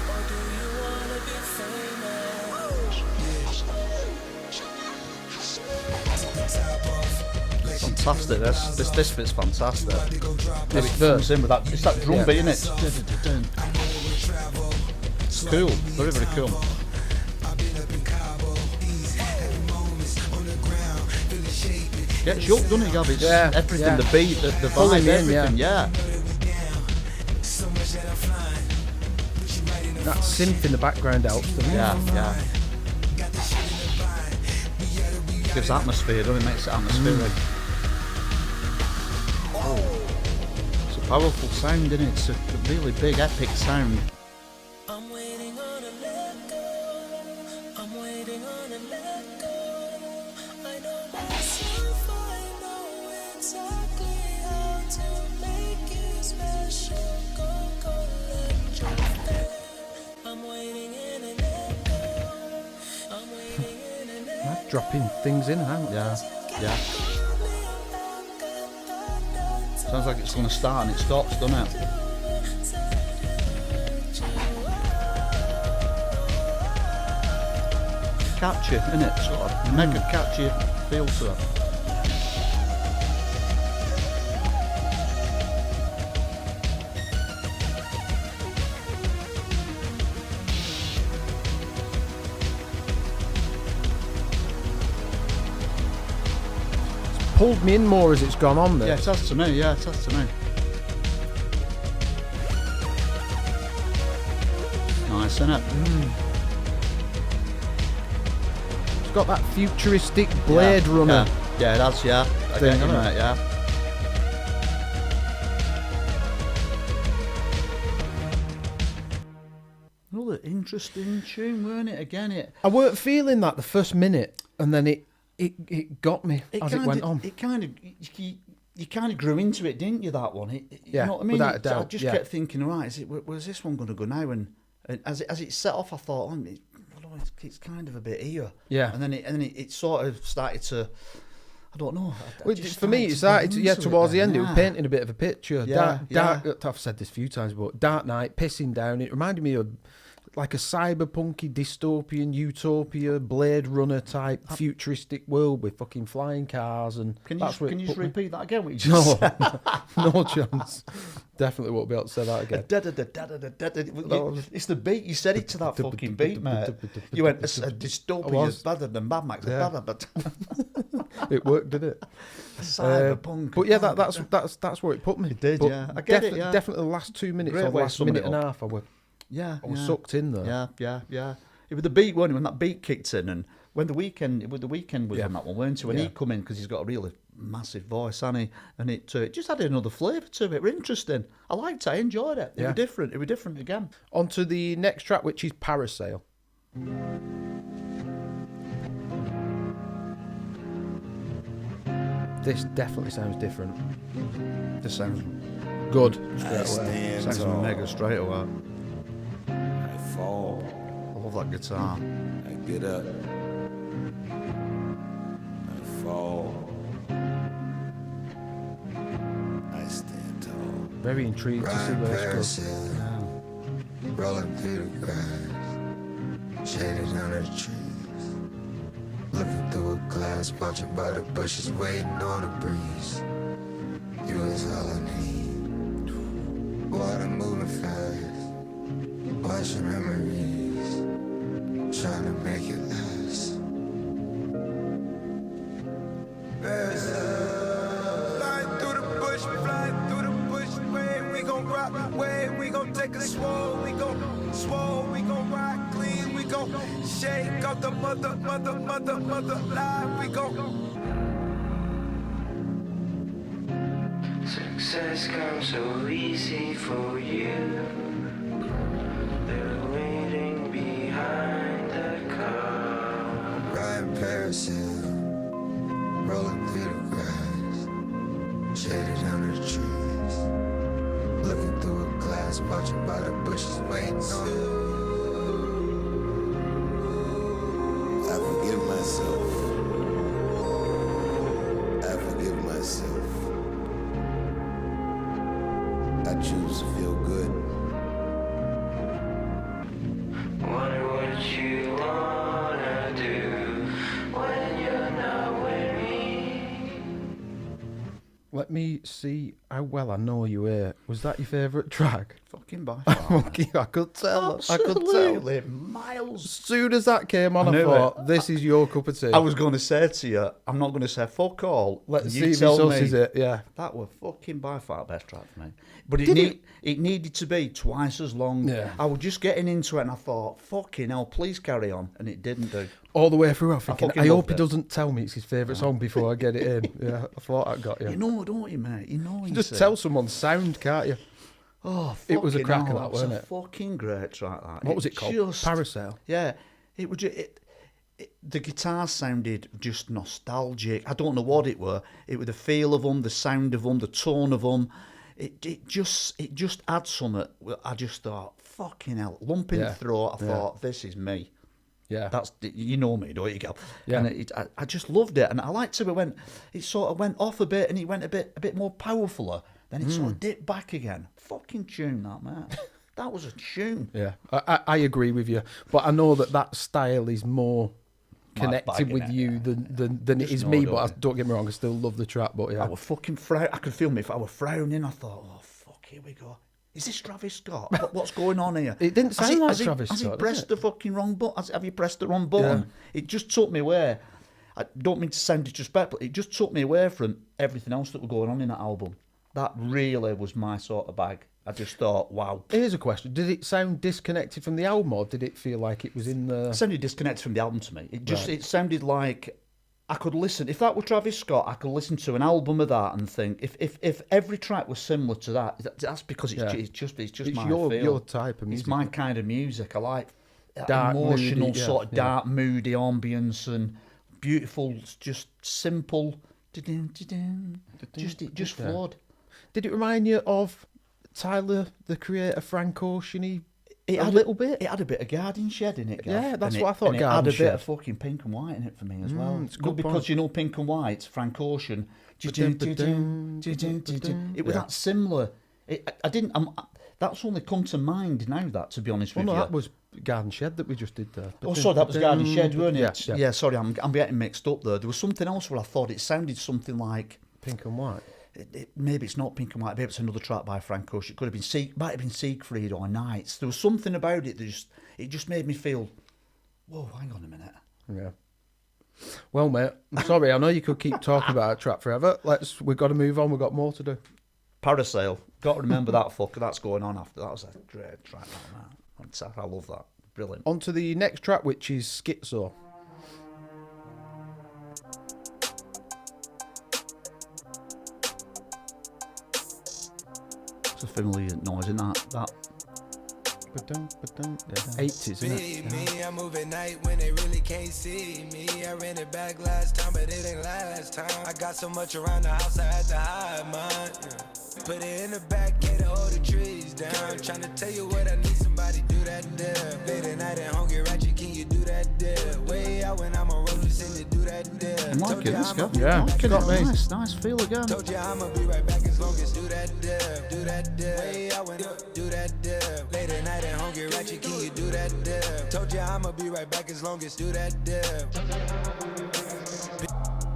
H: or do you wanna be famous?
D: take the top off.
B: Fantastic. This bit's fantastic.
A: This
B: Comes
A: verse.
B: in with that. It's that drum
A: Yeah.
B: beat, isn't it? It's cool. Very, very cool. Gets you up, doesn't it, Gav? It's
A: Yeah,
B: everything,
A: yeah.
B: the beat, the
A: Pulling
B: vibe,
A: in,
B: everything, yeah.
A: That synth in the background helps, doesn't it?
B: Yeah. Gives atmosphere, doesn't it? Makes it atmospheric. It's a powerful sound, isn't it? It's a really big, epic sound.
H: I'm waiting on a let go. I'm waiting on a let go. I know myself, I know exactly how to make you special. Go, let your faith. I'm waiting in an echo. I'm waiting in an echo.
A: Dropping things in and out.
B: Yeah. Sounds like it's going to start and it stops, doesn't it? Catchy, isn't it? Sort of mega catchy feel to it.
A: Pulled me in more as it's gone on there.
B: Yeah, it has to me. Yeah, it has to me. Nice, isn't it?
A: It's got that futuristic Blade Runner.
B: Yeah, it has, yeah. I
A: thing,
B: get you,
A: innit?
B: mate, yeah. Another interesting tune, weren't it? Again, it
A: I weren't feeling that the first minute, and then it got me as it went on.
B: It kind of you kind of grew into it, didn't you? That one,
A: Yeah,
B: you know what I mean?
A: without a doubt,
B: I just
A: yeah.
B: kept thinking, right, where's this one going to go now? And as it set off, I thought, it's kind of a bit here.
A: Yeah.
B: And then it sort of started to. I don't know.
A: Well, for me, it started towards the end. It was painting a bit of a picture.
B: Yeah,
A: Dark. I've said this a few times, but Dark Knight, pissing down. It reminded me of like a cyberpunky, dystopian, Utopia, Blade Runner type futuristic world with fucking flying cars and.
B: Can
A: that's where
B: you
A: it
B: just
A: put me.
B: repeat that again? What you just said?
A: No chance. Definitely won't be able to say that again.
B: It's the beat. You said it to that fucking beat, mate. You went, a dystopia is better than Mad Max.
A: Yeah. It worked, didn't it?
B: Cyberpunk.
A: But yeah, that's where it put me.
B: It did,
A: But
B: yeah. I get it, yeah.
A: Definitely the last 2 minutes
B: Great
A: or the
B: way of
A: last
B: summing
A: minute
B: it
A: and a
B: up.
A: half, I was
B: Yeah.
A: sucked in there.
B: Yeah. It was the beat, wasn't it? When that beat kicked in, and when the weekend was on that one, weren't it? When he come in, because he's got a really massive voice, hasn't he? And it just added another flavour to it. It was interesting. I liked it. I enjoyed it. It was different. It was different again.
A: On to the next track, which is Parasail. This definitely sounds different.
B: This sounds
A: Good.
D: Straight away.
B: sounds mega straight away.
D: I fall,
B: I love that guitar.
D: I get up. I fall. I stand tall.
A: Very intrigued to see where this goes.
C: Rolling through the grass, shaded under the trees. Looking through a glass, watching by the bushes, waiting on a breeze. You was all I need. Water moving fast, watching memories, trying to make it last.
D: Flying through the bush, flying through the bush. Way we gon' rock, way we gon' take a swole. We gon' ride clean. We gon' shake off the mother line. We gon'
J: Success comes so easy for you. They're waiting behind the car.
K: Riding Parasail, rolling through the grass, shaded under the trees. Looking through a glass, watching by the bushes, waiting on you. I forgive myself. I forgive myself. I choose to feel good.
J: Wonder what you wanna do when you're not with me.
A: Let me see how well I know you here. Was that your favourite track?
B: Fucking by far.
A: I could tell.
B: Absolutely, miles.
A: As soon as that came on, I
B: knew
A: thought, this is your cup of tea.
B: I was going to say to you, I'm not going to say fuck all.
A: Let's
B: You
A: see if
B: tell
A: this
B: me.
A: is it, yeah.
B: That was fucking by far the best track for me. But it needed to be twice as long.
A: Yeah.
B: I was just getting into it and I thought, fucking hell, please carry on. And it didn't do.
A: All the way through, I'm thinking,
B: fucking
A: I hope
B: loved
A: he
B: it.
A: doesn't tell me it's his favourite song before I get it in. Yeah, I thought I got you.
B: You know, don't you, mate? You know, you
A: Just
B: see.
A: tell someone's sound, can't you?
B: Oh,
A: It was a
B: fucking
A: cracker,
B: hell,
A: that,
B: was
A: wasn't
B: a
A: it?
B: fucking great track, that.
A: What was it called? Parasail?
B: Yeah. It was the guitar sounded just nostalgic. I don't know what it were. It was the feel of them, the sound of them, the tone of them. It just had something. I just thought, fucking hell, lump in the throat. I thought, this is me.
A: Yeah.
B: That's, you know me, don't you, Gal?
A: Yeah.
B: And I just loved it, and I liked how it sort of went off a bit, and it went a bit more powerfuler. Then it sort of dipped back again. Fucking tune, that, man. That was a tune.
A: Yeah, I agree with you, but I know that style is more connected with you than it is me. But don't get me wrong, I still love the track. But yeah,
B: I was fucking I could feel me. If I were frowning, I thought, oh fuck, here we go. Is this Travis Scott? What's going on here?
A: It didn't sound like Travis
B: Has he
A: Scott,
B: pressed the fucking wrong button? Have you pressed the wrong button? Yeah. It just took me away. I don't mean to sound disrespectful. It just took me away from everything else that was going on in that album. That really was my sort of bag. I just thought, wow.
A: Here's a question: did it sound disconnected from the album, or did it feel like it was in the?
B: It sounded disconnected from the album to me. It sounded like I could listen. If that were Travis Scott, I could listen to an album of that and think, if every track was similar to that, that's because it's just my feel.
A: Your type of music.
B: It's my kind of music. I like
A: Dark,
B: emotional,
A: moody,
B: sort of dark, moody ambience and beautiful, just simple. Just flawed.
A: Did it remind you of Tyler, the creator, Frank Ocean?
B: It had
A: little bit.
B: It had a bit of Garden Shed in it, Gav.
A: Yeah, that's
B: And
A: what I thought.
B: And
A: Garden
B: it had a
A: Shed.
B: bit of fucking Pink and White in it for me as well.
A: It's good
B: because
A: point.
B: you know Pink and White, Frank Ocean. It was that similar. That's only come to mind now. That, to be honest with you.
A: That was Garden Shed that we just did there.
B: Oh, sorry, that was Garden Shed, wasn't it?
A: Yeah.
B: Sorry, I'm getting mixed up there. There was something else where I thought it sounded something like
A: Pink and White.
B: Maybe it's not Pink and White. Maybe it's another track by Frank Ocean. It could have been might have been Siegfried or Nights. There was something about it that just made me feel, whoa, hang on a minute.
A: Yeah. Well, mate, I'm sorry. I know you could keep talking about that track forever. We've got to move on. We've got more to do.
B: Parasail. Got to remember that fucker. That's going on after. That was a great track, man. I love that. Brilliant.
A: On to the next track, which is Schizo.
B: It's a familiar noise, isn't that?
A: Yeah. 80s, isn't it?
D: Me, I move at night when they really can't see me. I ran it back last time, but it ain't last time. I got so much around the house, I had to hide mine. Put it in the back, can't hold the trees down. Trying to tell you what I need, somebody do that there. Late at night and hungry, ratchet, can you do that there? Way out when I'm on road, just in to do that there.
B: I like it, let's go.
A: Yeah, got me.
B: Nice feel again.
D: Told you I'ma be right back as long as do that there. Do that there. Way out when do that there. Late at night and hungry, ratchet, can you do that there? Told you I'ma be right back as long as do that there.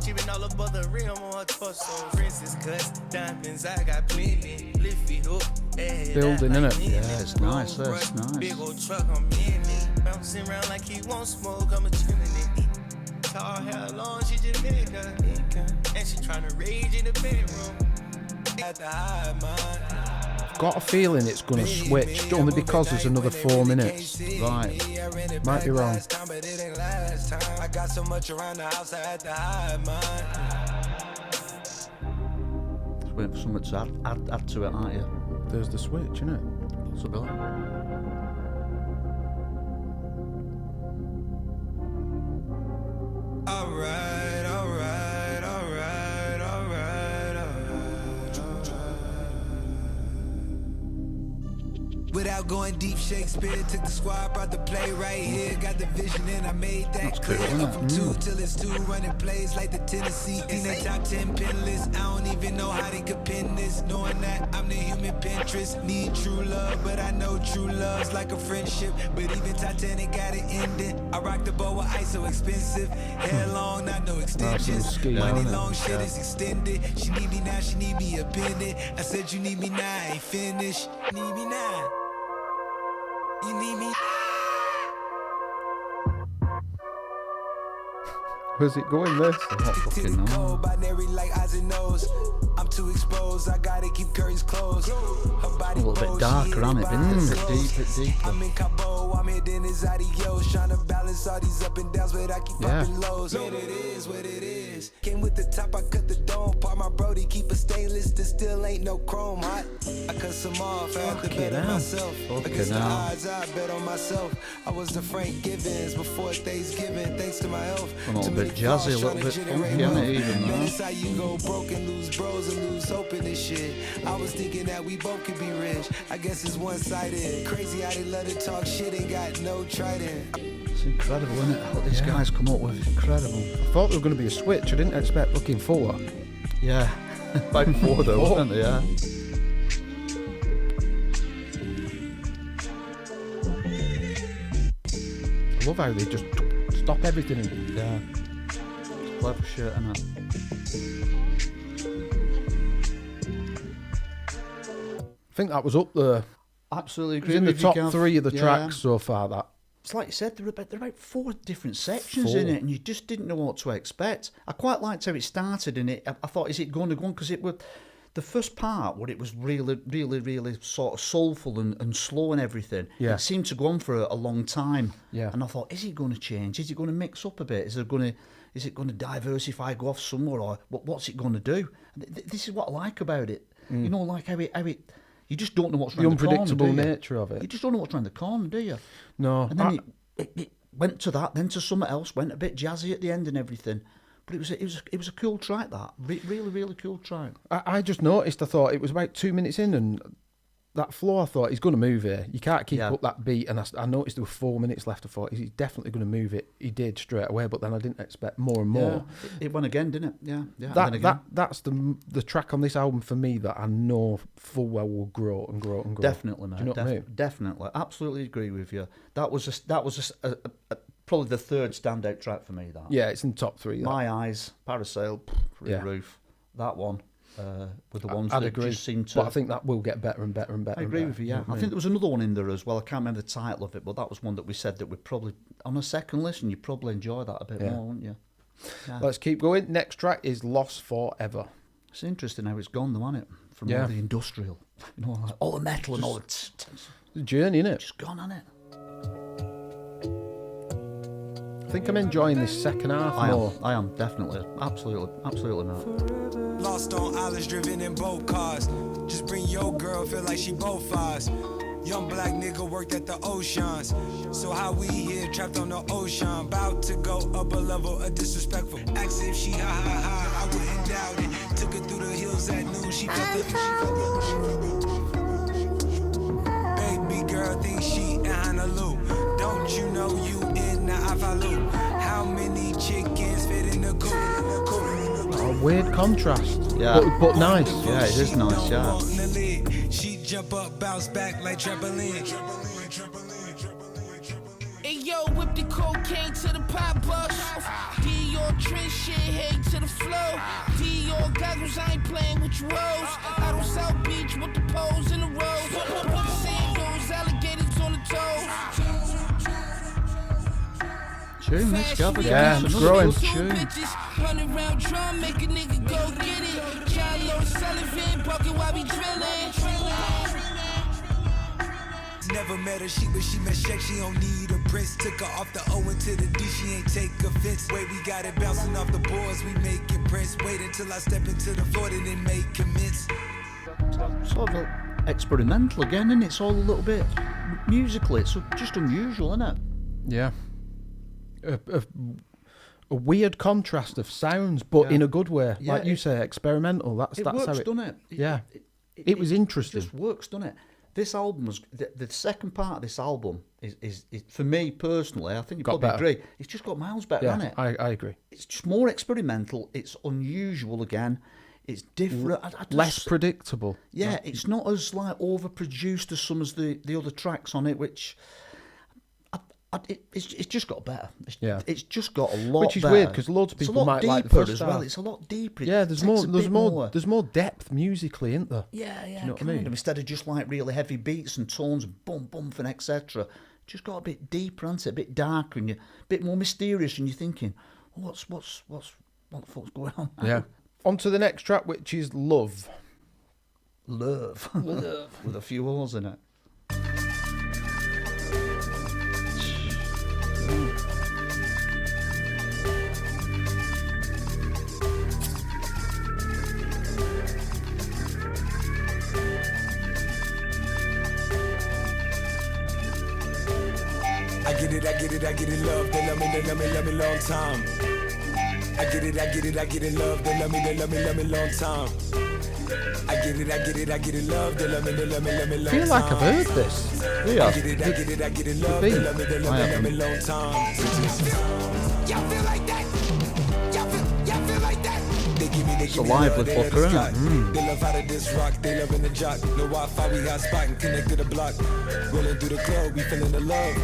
D: She been all above the rim on her torso. Princess cuts, diamonds, I got plenty. Lift it up,
A: Building, innit?
B: Yeah, it's nice, that's nice.
D: Big old truck, I'm in it. Bouncing around like he won't smoke, I'm a chillin' it. Tall hair long, she just made her. And she tryna rage in the bedroom. At the high mind.
A: Got a feeling it's going to switch, only because there's another 4 minutes.
B: Right.
A: Might be wrong.
D: I got so much around the house, I had to hide mine.
B: waiting for something to add to it, aren't you?
A: There's the switch, isn't it?
B: Possibility.
D: Alright, alright, alright, alright, alright. Without going deep, Shakespeare took the squad, brought the play right here. Got the vision and I made that clear. Up from 2 till it's 2, running plays like the Tennessee. In the top 10 pin list, I don't even know how they could pin this. Knowing that I'm the human Pinterest. Need true love, but I know true love's like a friendship. But even Titanic got it ending. I rock the boat with ice so expensive. Hair long, not no extensions. Money long, shit is extended. She need me now, she need me appended. I said you need me now, I ain't finished. Need me now. You need me.
A: Where's it going, this?
B: I don't fucking know.
D: Binary like eyes and nose. I'm too exposed, I gotta keep curtains closed. Her body
B: A little bit darker, isn't it? Bit deeper.
D: I'm in Cabo, I'm hitting his adios. Trying to balance all these up and downs, but I keep popping lows. Man, it is what it is. Came with the top, I cut the dome. Part my Brody, keep a stainless, there still ain't no chrome hot. I cut some off, I had to bet on myself. Against the odds, I bet on myself. I was the Frank Givens before Thanksgiving, thanks to my health.
B: A little bit jazzy, a little bit funky, isn't it, even,
D: man, it's how you go broke and lose bros and lose hope in this shit. I was thinking that we both could be rich. I guess it's one-sided. Crazy how they let it talk shit and got no trident.
B: It's incredible, isn't it? What these guys come up with. Incredible.
A: I thought there was going to be a switch. I didn't expect looking 4.
B: Yeah. About 4 though, wasn't it? Yeah.
A: I love how they just stop everything and
B: It's clever shit, isn't it?
A: I think that was up there.
B: Absolutely
A: It was
B: agree.
A: in the
B: with you,
A: top
B: Gav.
A: 3 of the tracks so far. That
B: it's like you said, there are about 4 different sections in it, and you just didn't know what to expect. I quite liked how it started, and I thought, is it going to go on? Because it was the first part where it was really, really, really sort of soulful and slow and everything.
A: Yeah.
B: It seemed to go on for a long time.
A: Yeah.
B: And I thought, is it going to change? Is it going to mix up a bit? Is it going to diversify, go off somewhere, or what's it going to do? This is what I like about it. You know, like how it. You just don't know what's around the corner,
A: unpredictable nature of it.
B: You just don't know what's around the corner, do you?
A: No.
B: And then it went to that, then to something else, went a bit jazzy at the end and everything. But it was a cool track, that. Really, really cool track.
A: I just noticed, I thought it was about 2 minutes in, and that flow, I thought, he's going to move here. You can't keep up that beat. And I noticed there were 4 minutes left. I thought, he's definitely going to move it. He did straight away, but then I didn't expect more and more.
B: Yeah. It went again, didn't it? Yeah.
A: That's the track on this album for me that I know full well will grow and grow and grow.
B: Definitely, man.
A: Do you know what I mean?
B: Definitely. Absolutely agree with you. That was probably the 3rd standout track for me, that.
A: Yeah, it's in the top 3. That.
B: My Eyes, Parasail, Roof. That one. With the ones
A: I'd
B: that
A: agree,
B: just seem to...
A: but I think that will get better and better and better.
B: I agree with you, yeah. I think there was another one in there as well. I can't remember the title of it, but that was one that we said that we'd probably, on a second listen, you'd probably enjoy that a bit more, wouldn't you? Yeah.
A: Let's keep going. Next track is Lost Forever.
B: It's interesting how it's gone though, isn't it? From all the industrial, like all the metal and all the... It's
A: a journey, isn't it?
B: Just gone, isn't it?
A: I think I'm enjoying this second half more.
B: I am, definitely. Absolutely not.
D: Lost on islands, driven in boat cars. Just bring your girl, feel like she both ours. Young black nigga worked at the oceans. So how we here, trapped on the ocean. About to go up a level of disrespectful. Asked if she ha, I wouldn't doubt it. Took her through the hills at noon, she felt the baby girl thinks she in Honolulu. Don't you know you in the Afalu? How many chickens fit in the coop?
A: Oh, weird contrast.
B: Yeah.
A: But nice.
B: Yeah, it is nice, yeah.
D: She jump up, bounce back like trampoline.
H: Hey yo, whip the cocaine to the pop bus. Dior trench shit, head to the flow. Dior goggles, I ain't playing with your rose. Out on South Beach with the poles in the road. Sandals, alligators on the toes.
B: Tune, let's go.
A: Yeah, it's growing.
B: Tune.
H: Running round drum, make a nigga go get it. Charlie Sullivan, bucket while we drilling.
D: Never met her, but she met Shaq, she don't need a Prince took her off the O into the D, she ain't take offense. Way we got it bouncing off the boards, we making prints. Wait until I step into the floor, then it may commence.
B: Sort of experimental again, and it's all a little bit musical. It's just unusual, isn't it?
A: Yeah. A weird contrast of sounds, but in a good way.
B: Yeah,
A: like you say, experimental. That's
B: works,
A: how it.
B: doesn't it?
A: Yeah. It was interesting.
B: It just works, doesn't it? This album was the second part of this album is for me personally. I think you probably agree. It's just got miles better,
A: Yeah,
B: hasn't it?
A: I agree.
B: It's just more experimental. It's unusual again. It's different.
A: Less predictable.
B: Yeah, it's not as like overproduced as some of the other tracks on it, which it's just got better. It's just got a lot.
A: Which is
B: better.
A: weird because loads of people might like the first
B: as
A: half.
B: well. It's a lot deeper.
A: Yeah, there's more depth musically, isn't there?
B: Yeah,
A: you know what I
B: kind
A: mean?
B: of. Instead of just like really heavy beats and tones and bump and etc. Just got a bit deeper, hasn't it? A bit darker and a bit more mysterious, and you're thinking, what the fuck's going on now?
A: Yeah. On to the next track, which is Love.
B: Love. With a few holes in it.
D: I get it, love, they love me long time. I get it, love, they love me long time. I get it, love, they love me long time.
A: I feel like I've heard this.
B: Yeah.
D: I get it, love, they love me long time. Y'all feel like that? Y'all feel like that?
B: It's a lively fucker, isn't it?
D: They love how to diss rock, they love in the jock. No Wi-Fi, we hot spot and connect to the block. Rolling through the club, we feeling the love.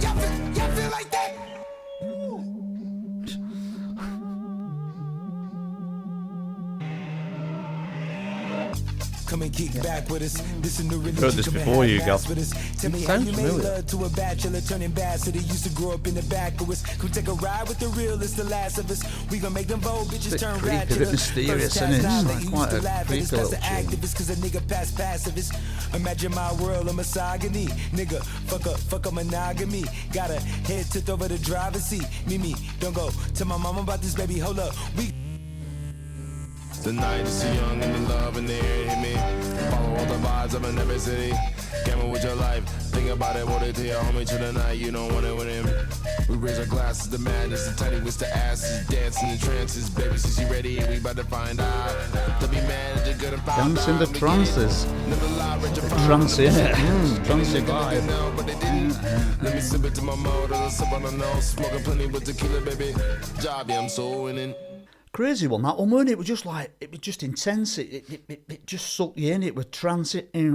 D: Y'all feel like that? Come and kick back with us. This is new religion.
B: Heard this before, you Gav.
D: Tell me how you made love to a bachelor turning bastard. He used to grow up in the back of us. Come take a ride with the realest, the last of us. We gon' make them vote bitches turn ratchet.
B: A bit mysterious, isn't it? It's like quite a creepy little tune.
D: Activist, cause a nigga past pacifist. Imagine my world of misogyny. Nigga, fuck a monogamy. Got a head tipped over the driver's seat. Mimi, don't go tell my mama about this, baby. Hold up.
F: The night is too young and the love in the air hit me. Follow all the vibes up in every city. Gamble with your life. Think about it, what it to your homie to the night. You don't want it with him. We raise our glasses to madness. The tiny with the asses. Dancing in trances. Baby, since she ready, we about to find out. To be mad at good and found
B: Dance in the trances. Trancy, innit? Trancy vibe.
F: Let me sip it to my mouth. I'll sip on the nose. Smoking plenty with tequila, baby. Job, yeah, I'm so winning.
B: Crazy one, that one, wasn't it? It was just like, it was just intense. It just sucked you in. It was transit.
A: That's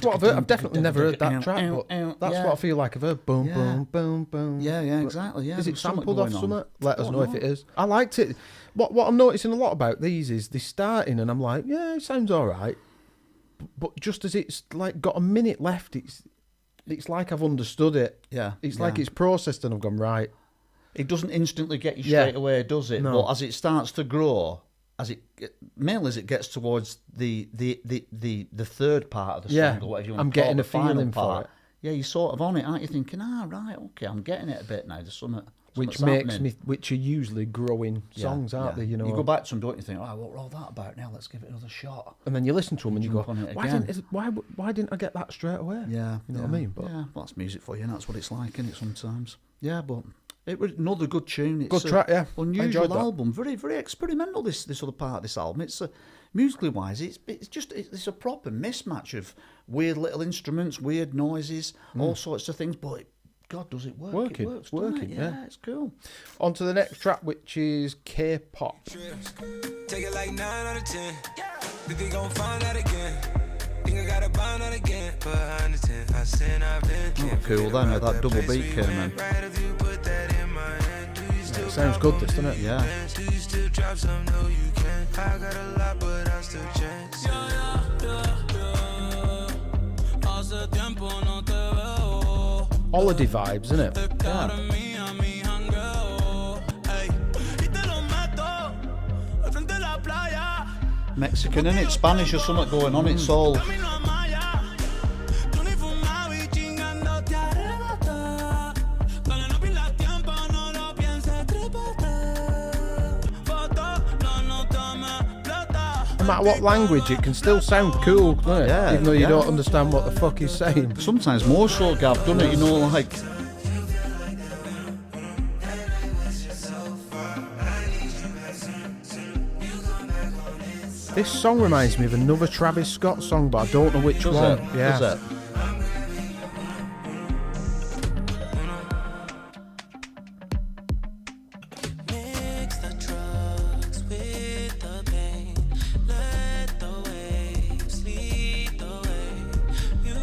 A: what I've heard. I've definitely never heard that track, but that's what I feel like I've heard. Boom, boom, boom, boom.
B: Yeah, exactly. Yeah.
A: Is it sampled off something? Let us know if it is. I liked it. What I'm noticing a lot about these is they start in and I'm like, yeah, it sounds all right. But just as it's like got a minute left, it's like I've understood it.
B: Yeah.
A: It's like it's processed and I've gone, right.
B: It doesn't instantly get you straight away, does it?
A: No.
B: But as it starts to grow, mainly as it gets towards the third part of the song, or whatever you want
A: I'm
B: to call
A: getting
B: it,
A: a feeling for it.
B: Yeah, you're sort of on it, aren't you? Thinking, right, okay, I'm getting it a bit now. There's something
A: which makes me, which are usually growing songs, aren't they? You know,
B: you go back to them, don't you? Think, what were all that about? Now let's give it another shot.
A: And then you listen to them and you go,
B: why
A: why didn't I get that straight away?
B: Yeah,
A: you know what I mean. But
B: well, that's music for you, and that's what it's like, isn't it? Sometimes, yeah, but. It was another good tune. It's
A: good track, yeah.
B: Unusual album, very, very experimental. This other part of this album. It's musically wise. It's a proper mismatch of weird little instruments, weird noises, all sorts of things. But God, does it work? It works,
A: working.
B: Yeah, it's cool.
A: On to the next track, which is K-pop.
D: Take it like 9 out of 10. Think they gon' find out again. Think I gotta find out again. Behind the 10, I sin, I've been.
B: Oh, cool. Then that double beat came in.
A: It sounds good, doesn't it?
B: Yeah.
D: Do you still drop some? No, you can't. I got a lot, but I still chance.
A: Holiday vibes, isn't it? Yeah.
B: Mexican, innit? Spanish or something going on. It's all.
A: matter what language, it can still sound cool, doesn't it?
B: Yeah,
A: Even though you
B: yeah.
A: don't understand what the fuck he's saying.
B: Sometimes more so, Gav, doesn't it? You know, like...
A: This song reminds me of another Travis Scott song, but I don't know which one. Yeah.
B: Does it?
H: Mix the drugs with the pain. Let the waves lead the way. You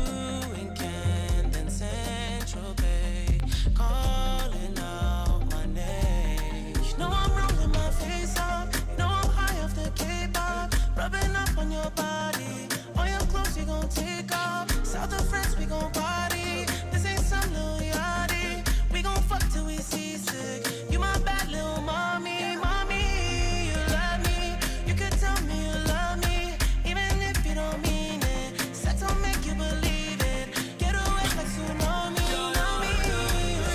H: and Camden Central Bay, calling out my name. You know I'm rolling my face up. You know I'm high off the K-pop. Rubbing up on your body. All your clothes you gon' take off. South of France we gon' party. This ain't some little yachty. We gon' fuck till we seasick. You my bad little mommy, mommy. You love me. You can tell me you love me, even if you don't mean it. Sex will make you believe it. Get away like tsunami, tsunami.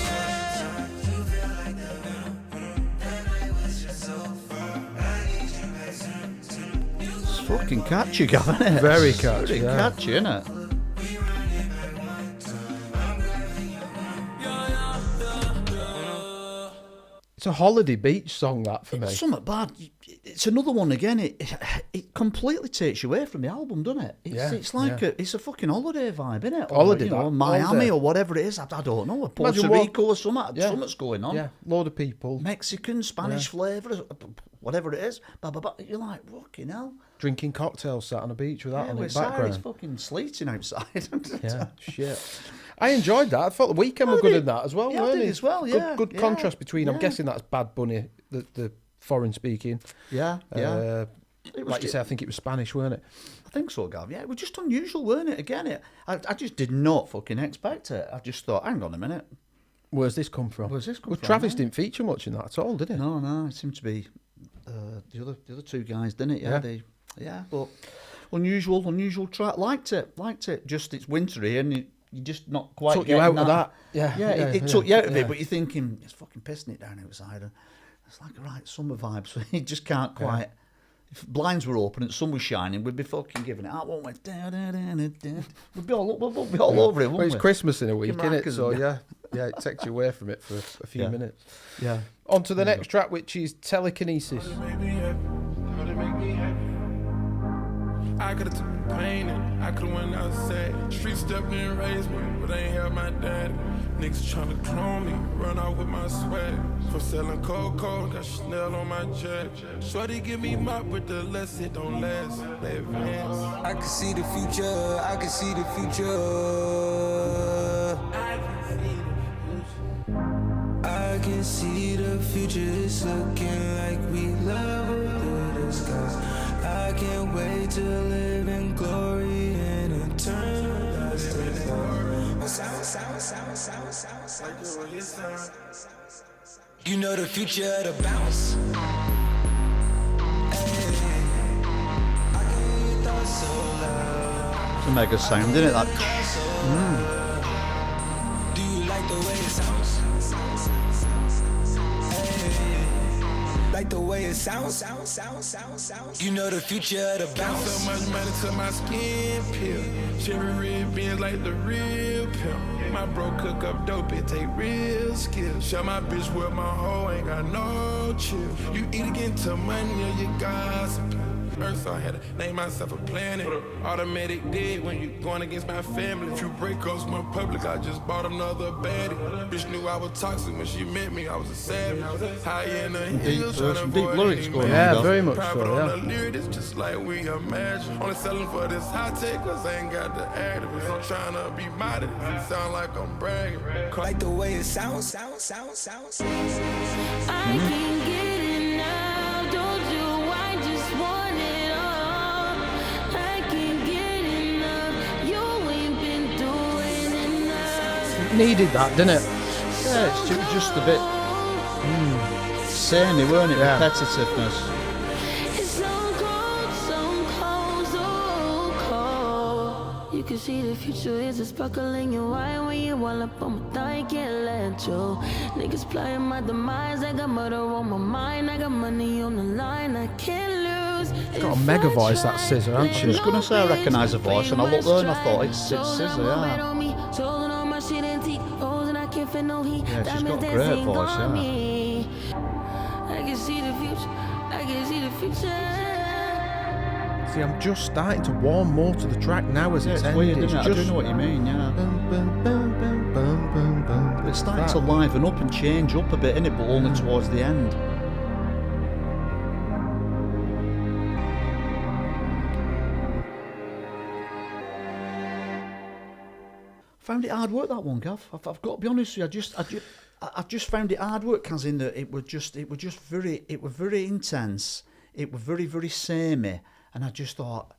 H: Yeah. You feel like the that night was just so far. I need you back soon.
B: It's fucking catchy, Gav, isn't it?
A: Very catchy,
B: Very
A: yeah.
B: catchy, isn't it?
A: It's a holiday beach song, that, for me.
B: It's something bad. It's another one again. It completely takes you away from the album, doesn't it? It's like it's a fucking holiday vibe, isn't it?
A: Holiday,
B: or, you know,
A: that,
B: Miami
A: holiday.
B: or whatever it is. I don't know. Puerto
A: Imagine what-
B: Rico or something. Something's going on.
A: Yeah, load of people.
B: Mexican, Spanish flavour, whatever it is. You're like, fucking hell.
A: Drinking cocktails sat on a beach with that
B: Yeah,
A: on the
B: it's
A: background.
B: fucking sleeting outside.
A: Yeah, shit. I enjoyed that. I thought the Weekend were good in that as well,
B: Yeah, I
A: weren't
B: did
A: it?
B: as well, yeah,
A: Good
B: yeah,
A: contrast between, I'm
B: yeah.
A: guessing that's Bad Bunny, the foreign speaking.
B: Yeah, yeah.
A: Like you say, I think it was Spanish, weren't it?
B: I think so, Gav. Yeah, it was just unusual, weren't it? Again, I just did not fucking expect it. I just thought, hang on a minute.
A: Where's this come from?
B: Where's this come
A: Well,
B: from,
A: Travis
B: yeah?
A: didn't feature much in that at all, did he?
B: No, it seemed to be the other two guys, didn't it?
A: Yeah.
B: But unusual track. Liked it. Just it's wintry and you're just not quite
A: Took you
B: getting
A: out of that. Yeah,
B: it took you out of it, but you're thinking it's fucking pissing it down outside. And it's like right summer vibes. So you just can't quite. If blinds were open and sun was shining, we'd be fucking giving it out, won't we? We'd be all over it,
A: Well,
B: wouldn't
A: it's
B: we?
A: Christmas in a week,
B: Fucking
A: innit?
B: rackers
A: So
B: and-
A: yeah, it takes you away from it for a few
B: Yeah.
A: minutes.
B: Yeah.
A: On to the next track, which is Telekinesis.
F: I could've took the pain and I could've went outside. Street stepped in and raised me, but I ain't have my daddy. Niggas tryna clone me, run off with my swag. For selling cocoa, got Chanel on my check. Shorty give me mop with the less it don't last. They advance.
D: I can see the future, I can see the future. I can see the future, it's looking like we level to the skies. I can't wait to live in glory and eternal. You know the future of the bounce.
B: It's a mega sound, isn't it? That.
D: Do you like the way it sounds? Like the way it sounds? You know the future of the
F: Got
D: bounce.
F: so much money to my skin peel. Cherry red beans like the real pimp. My bro cook up dope, it take real skill. Show my bitch where my hoe ain't got no chill. You either get to money or you gossip. First I had to name myself a planet. Automatic dead when you going against my family. Few breakups went public, I just bought another baddie. Bitch knew I was toxic when she met me, I was a savage. Hyena hills
B: There's
F: tryna
B: some deep
F: avoid
B: lyrics
F: any
B: going on,
A: Yeah,
B: Gav.
A: very much
F: Private
A: so,
F: on
A: yeah.
F: the lyric, it's just like we imagine. Only selling for this high tech, cause I ain't got the activists. I'm tryna be modest, it sound like I'm bragging.
D: Like the way it sounds.
H: I can't get enough, don't you? I just want it all. I can't get enough, you ain't been doing enough.
A: Needed that, didn't it?
B: Yeah, it's just a bit samey, weren't it?
A: Yeah.
B: Repetitiveness.
H: It's so cold, so cold. You can see the future is a sparkle in your eye when you all up on my thigh, can't let you. Niggas playing my demise, I got murder on my mind, I got money on the line, I can't lose.
A: It's got a mega voice, that Scissor, hasn't
B: I
A: she?
B: was going to say I recognise the voice, and I looked there and I thought it's Scissor, yeah. Yeah, she's got a great voice, yeah.
H: I can see the future. I can see the future.
A: See, I'm just starting to warm more to the track now as it's
B: It's
A: ending.
B: weird, isn't it? I do know what you mean, yeah. It's starting to liven up and change up a bit, innit? But only towards the end. Found it hard work, that one, Gav. I've got to be honest with you. I just found it hard work, as in that it was very intense. It was very, very samey, and I just thought,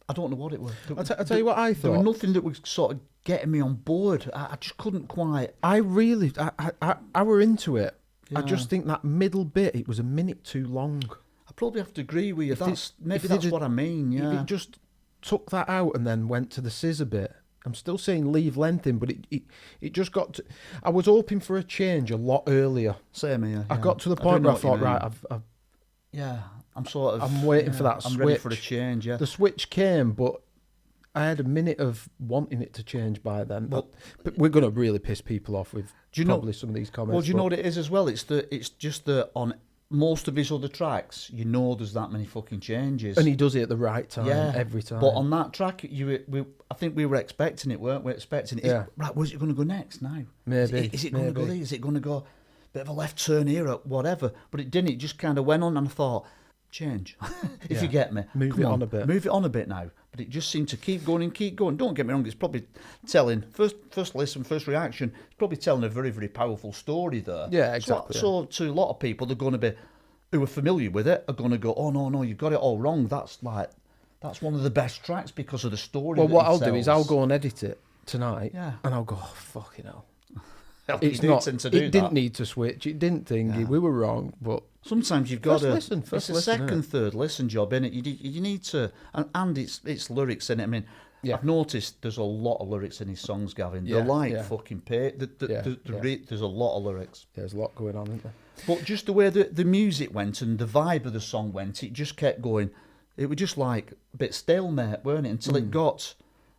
B: I don't know what it was.
A: I'll tell you what I thought.
B: There was nothing that was sort of getting me on board. I just couldn't quite.
A: I were into it.
B: Yeah.
A: I just think that middle bit, it was a minute too long.
B: I probably have to agree with you.
A: If
B: Maybe
A: they
B: that's
A: did-
B: what I mean.
A: If
B: Yeah.
A: it just took that out and then went to the scissor bit, I'm still saying leave length in, but it just got to, I was hoping for a change a lot earlier.
B: Same here.
A: I
B: yeah.
A: got to the
B: do
A: point
B: know
A: where I
B: what you
A: thought,
B: mean.
A: right, I'm waiting for that
B: I'm
A: switch.
B: ready for a change. Yeah.
A: The switch came, but I had a minute of wanting it to change by then. But we're going to really piss people off with probably some of these comments.
B: Well, do you know what it is as well? It's just that on most of his other tracks, there's that many fucking changes,
A: and he does it at the right time every time.
B: But on that track, I think we were expecting it, weren't we? Expecting it.
A: Yeah.
B: Right, where's it going to go next now?
A: Maybe.
B: Is it going to go there? Is it going to go a bit of a left turn here or whatever? But it didn't. It just kind of went on, and I thought, change, if you get me.
A: Move it on a bit.
B: Move it on a bit now. But it just seemed to keep going and keep going. Don't get me wrong, it's probably telling, first listen, first reaction, it's probably telling a very, very powerful story there.
A: Yeah, exactly.
B: So to a lot of people, they're going to be, who are familiar with it, are going to go, oh, no, you've got it all wrong. That's one of the best tracks because of the story.
A: Well,
B: that
A: what
B: he
A: I'll do is
B: tells.
A: I'll go and edit it tonight,
B: Yeah.
A: and I'll go, oh, fucking hell.
B: It's not. To do
A: It didn't need to switch. It didn't thingy.
B: Yeah.
A: We were wrong, but
B: sometimes you've got to
A: listen.
B: It's a second, third listen job, innit? You need to, and it's lyrics in it. I mean,
A: Yeah.
B: I've noticed there's a lot of lyrics in his songs, Gavin.
A: Yeah,
B: They're like
A: yeah.
B: fucking pay. There's a lot of lyrics.
A: There's a lot going on, isn't there?
B: But just the way the music went and the vibe of the song went, it just kept going. It was just like a bit stalemate, weren't it? Until it got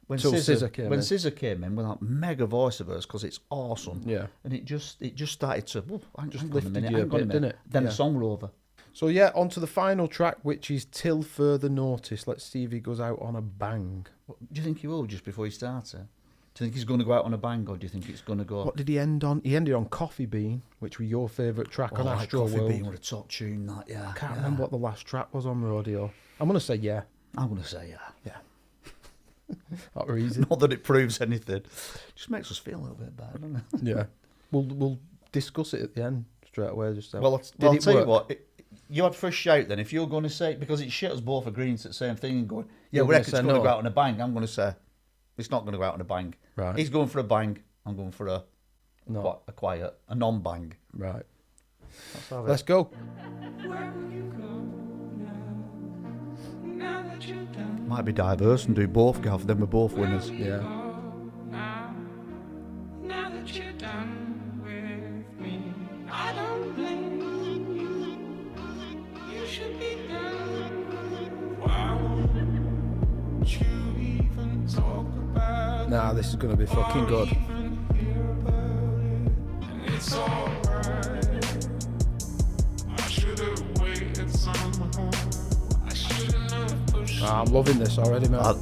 B: when
A: Till
B: Scissor
A: came in.
B: Scissor came in with that mega voice of hers, because it's awesome.
A: Yeah.
B: And it just started to hang on a
A: lifted
B: minute,
A: you a
B: hang on
A: bit, didn't it?
B: Then
A: Yeah.
B: the song were over.
A: So yeah, on to the final track, which is Till Further Notice. Let's see if he goes out on a bang.
B: Do you think he will just before he starts it? Do you think he's going to go out on a bang, or do you think it's going to go?
A: What did he end on? He ended on Coffee Bean, which was your favourite track on Astro
B: Coffee
A: World.
B: Bean with a top tune, that, yeah.
A: I can't remember what the last track was on Rodeo. I'm going to say yeah.
B: I'm going to say yeah.
A: Yeah. That were easy.
B: Not that it proves anything. Just makes us feel a little bit better, doesn't it?
A: Yeah. We'll discuss it at the end straight away. Just so.
B: Well,
A: Did
B: I'll
A: it
B: tell you
A: work?
B: what. You had first shout then. If you're going to say, because it shit us both agreeing to the same thing and going, yeah,
A: You're
B: we
A: gonna
B: reckon
A: say
B: it's going to
A: no.
B: go out on a bang. I'm going to say it's not going to go out on a bang.
A: Right.
B: He's going for a bang. I'm going for a
A: No.
B: a non-bang.
A: Right.
B: Let's have it.
A: Let's go.
B: Might be diverse and do both, Gav. Then we're both winners.
A: Yeah.
F: Now that you're done with me, I don't blame you. You should be done. Why won't you even talk about
A: Nah, this is going to be fucking good.
F: even hear about it? And it's alright. I should have waited somehow. I shouldn't have pushed.
A: I'm loving this already, man.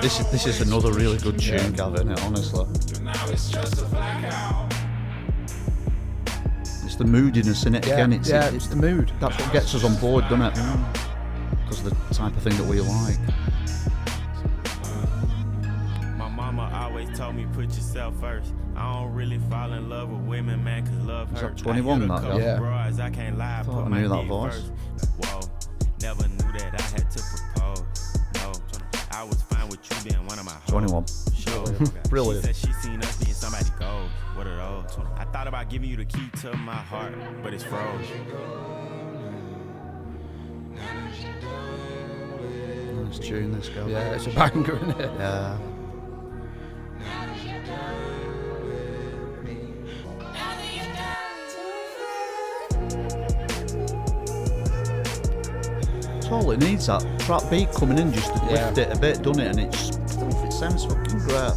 B: This is another really good tune, Gav, isn't it? Honestly,
F: Now it's just a blackout.
B: it's the moodiness in it
A: Yeah,
B: again.
A: it's the mood.
B: That's what gets us on board, doesn't it? Because of the type of thing that we like.
I: My mama always told me put yourself first. I don't really fall in love with women, man, cause love
B: Is that
I: hurts.
B: 21
I: I hit a
B: that,
I: couple
A: yeah?
I: broads, I can't lie,
B: Thought
I: put
B: I
I: my
B: knew that
I: dick
B: voice.
I: first. Whoa, never knew that I had to propose. No, I was fine with you being one of my hoes.
B: 21.
I: Sure.
B: Brilliant.
I: She said she seen us being somebody gold. What are those? I thought about giving you the key to my heart, but it's froze.
B: Nice tune, this, Gav.
A: Yeah, it's a banger, isn't it?
B: Yeah. It's all all it needs, that trap beat coming in just to lift it a bit, doesn't it? And it sounds fucking great.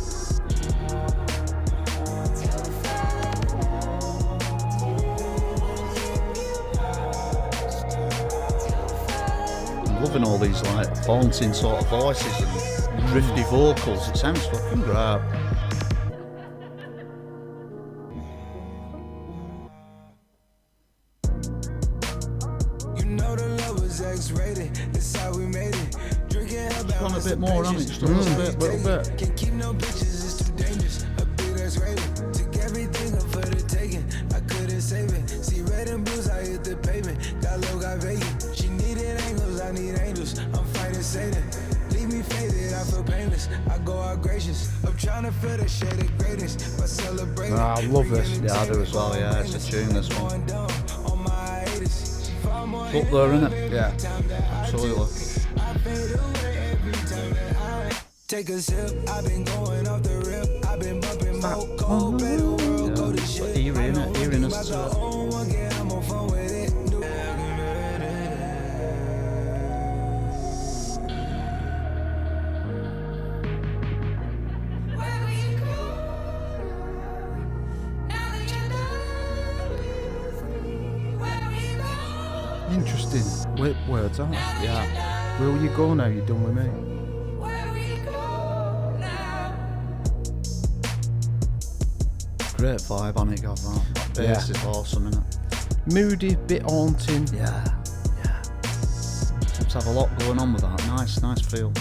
B: I'm loving all these like haunting sort of voices and drifty vocals. It sounds fucking great. Gone a bit more on it, just a little bit.
D: Can't keep no bitches, it's too dangerous. A big ass rating. Took everything up for the taking. I couldn't save it. See red and blues, I hit the pavement. Got low, got vacant. She needed angles, I need angels. I'm fighting Satan. Leave me faded, I feel painless. I go out gracious. I'm trying to feel the shade of greatness. But celebrating.
A: I love this.
B: Yeah, I do as well, yeah. It's a tune, this one. It's up there, isn't it?
A: Yeah.
B: Absolutely.
D: Take a sip, I've been going off the rip. I've been bumping more cold, better world, go to shit.
B: Eerie, innit? Eeriness to it.
D: I'm on fun with it.
A: Interesting words, aren't they?
B: Yeah.
A: Where will you go now? You're done with me.
B: Great vibe on it, got that. That bass is awesome, isn't it?
A: Moody, bit haunting.
B: Yeah. Seems to have a lot going on with that. Nice feel.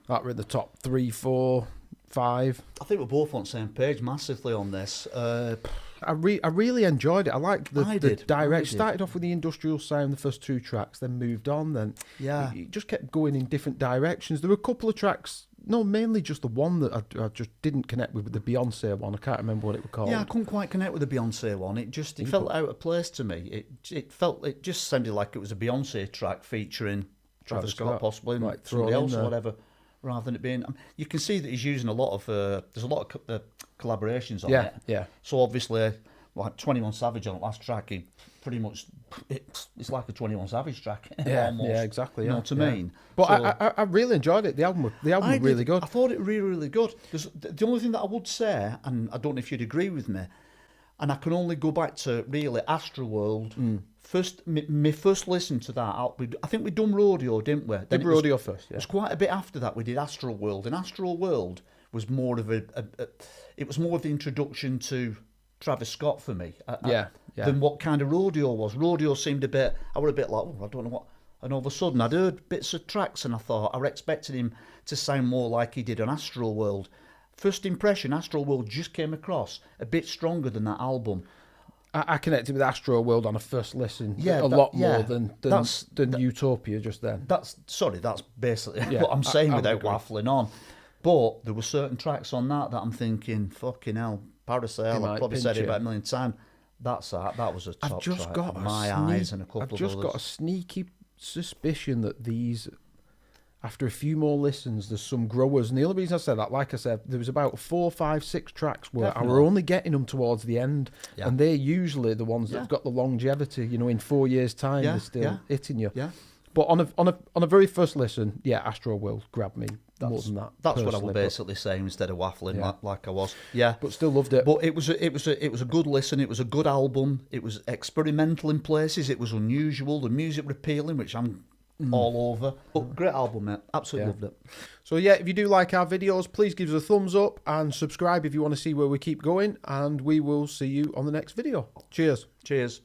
A: That were at the top 3, 4, 5.
B: I think we're both on the same page massively on this.
A: I really enjoyed it. I liked the direction.
B: I did.
A: Started off with the industrial sound, the first 2 tracks, then moved on. Then it just kept going in different directions. There were a couple of tracks, mainly just the one that I just didn't connect with, the Beyonce one. I can't remember what it was called.
B: Yeah, I couldn't quite connect with the Beyonce one. It felt out of place to me. It just sounded like it was a Beyonce track featuring Travis Scott possibly, and
A: like
B: somebody else or whatever, rather than it being. You can see that he's using a lot of. There's a lot of collaborations on it.
A: Yeah.
B: So obviously, like 21 Savage on the last track, he pretty much it's like a 21 Savage track.
A: Yeah,
B: almost,
A: yeah, exactly.
B: You know what I mean?
A: But
B: so,
A: I really enjoyed it. The album was really good.
B: I thought it really good. The only thing that I would say, and I don't know if you'd agree with me, and I can only go back to really Astroworld. My first listen to that, I think we'd done Rodeo, didn't we?
A: Did Rodeo first, yeah.
B: It was quite a bit after that we did Astroworld, and Astroworld was more of it was more of the introduction to Travis Scott for me. Than what kind of Rodeo was. Rodeo seemed I was a bit like, I don't know what. And all of a sudden, I'd heard bits of tracks, and I thought I expected him to sound more like he did on Astroworld. First impression, Astroworld just came across a bit stronger than that album.
A: I connected with Astroworld on a first listen a lot more than Utopia just then.
B: That's basically what I'm saying without waffling on. But there were certain tracks on that I'm thinking, fucking hell, Parasail, I've probably said it about a million times. That was a top track. Eyes and a couple of others.
A: I've just got a sneaky suspicion that these, after a few more listens, there's some growers. And the only reason I said that, like I said, there was about 4, 5, 6 tracks where I were only getting them towards the end. Yeah. And they're usually the ones that have got the longevity, in 4 years' time, they're still hitting you.
B: Yeah.
A: But on a very first listen, Astroworld grabbed me more than that.
B: That's what I was basically saying instead of waffling like I was. Yeah,
A: but still loved it.
B: But it was a good listen. It was a good album. It was experimental in places. It was unusual. The music was appealing, which I'm all over. But great album, mate. Absolutely loved it.
A: So if you do like our videos, please give us a thumbs up and subscribe if you want to see where we keep going. And we will see you on the next video. Cheers.
B: Cheers.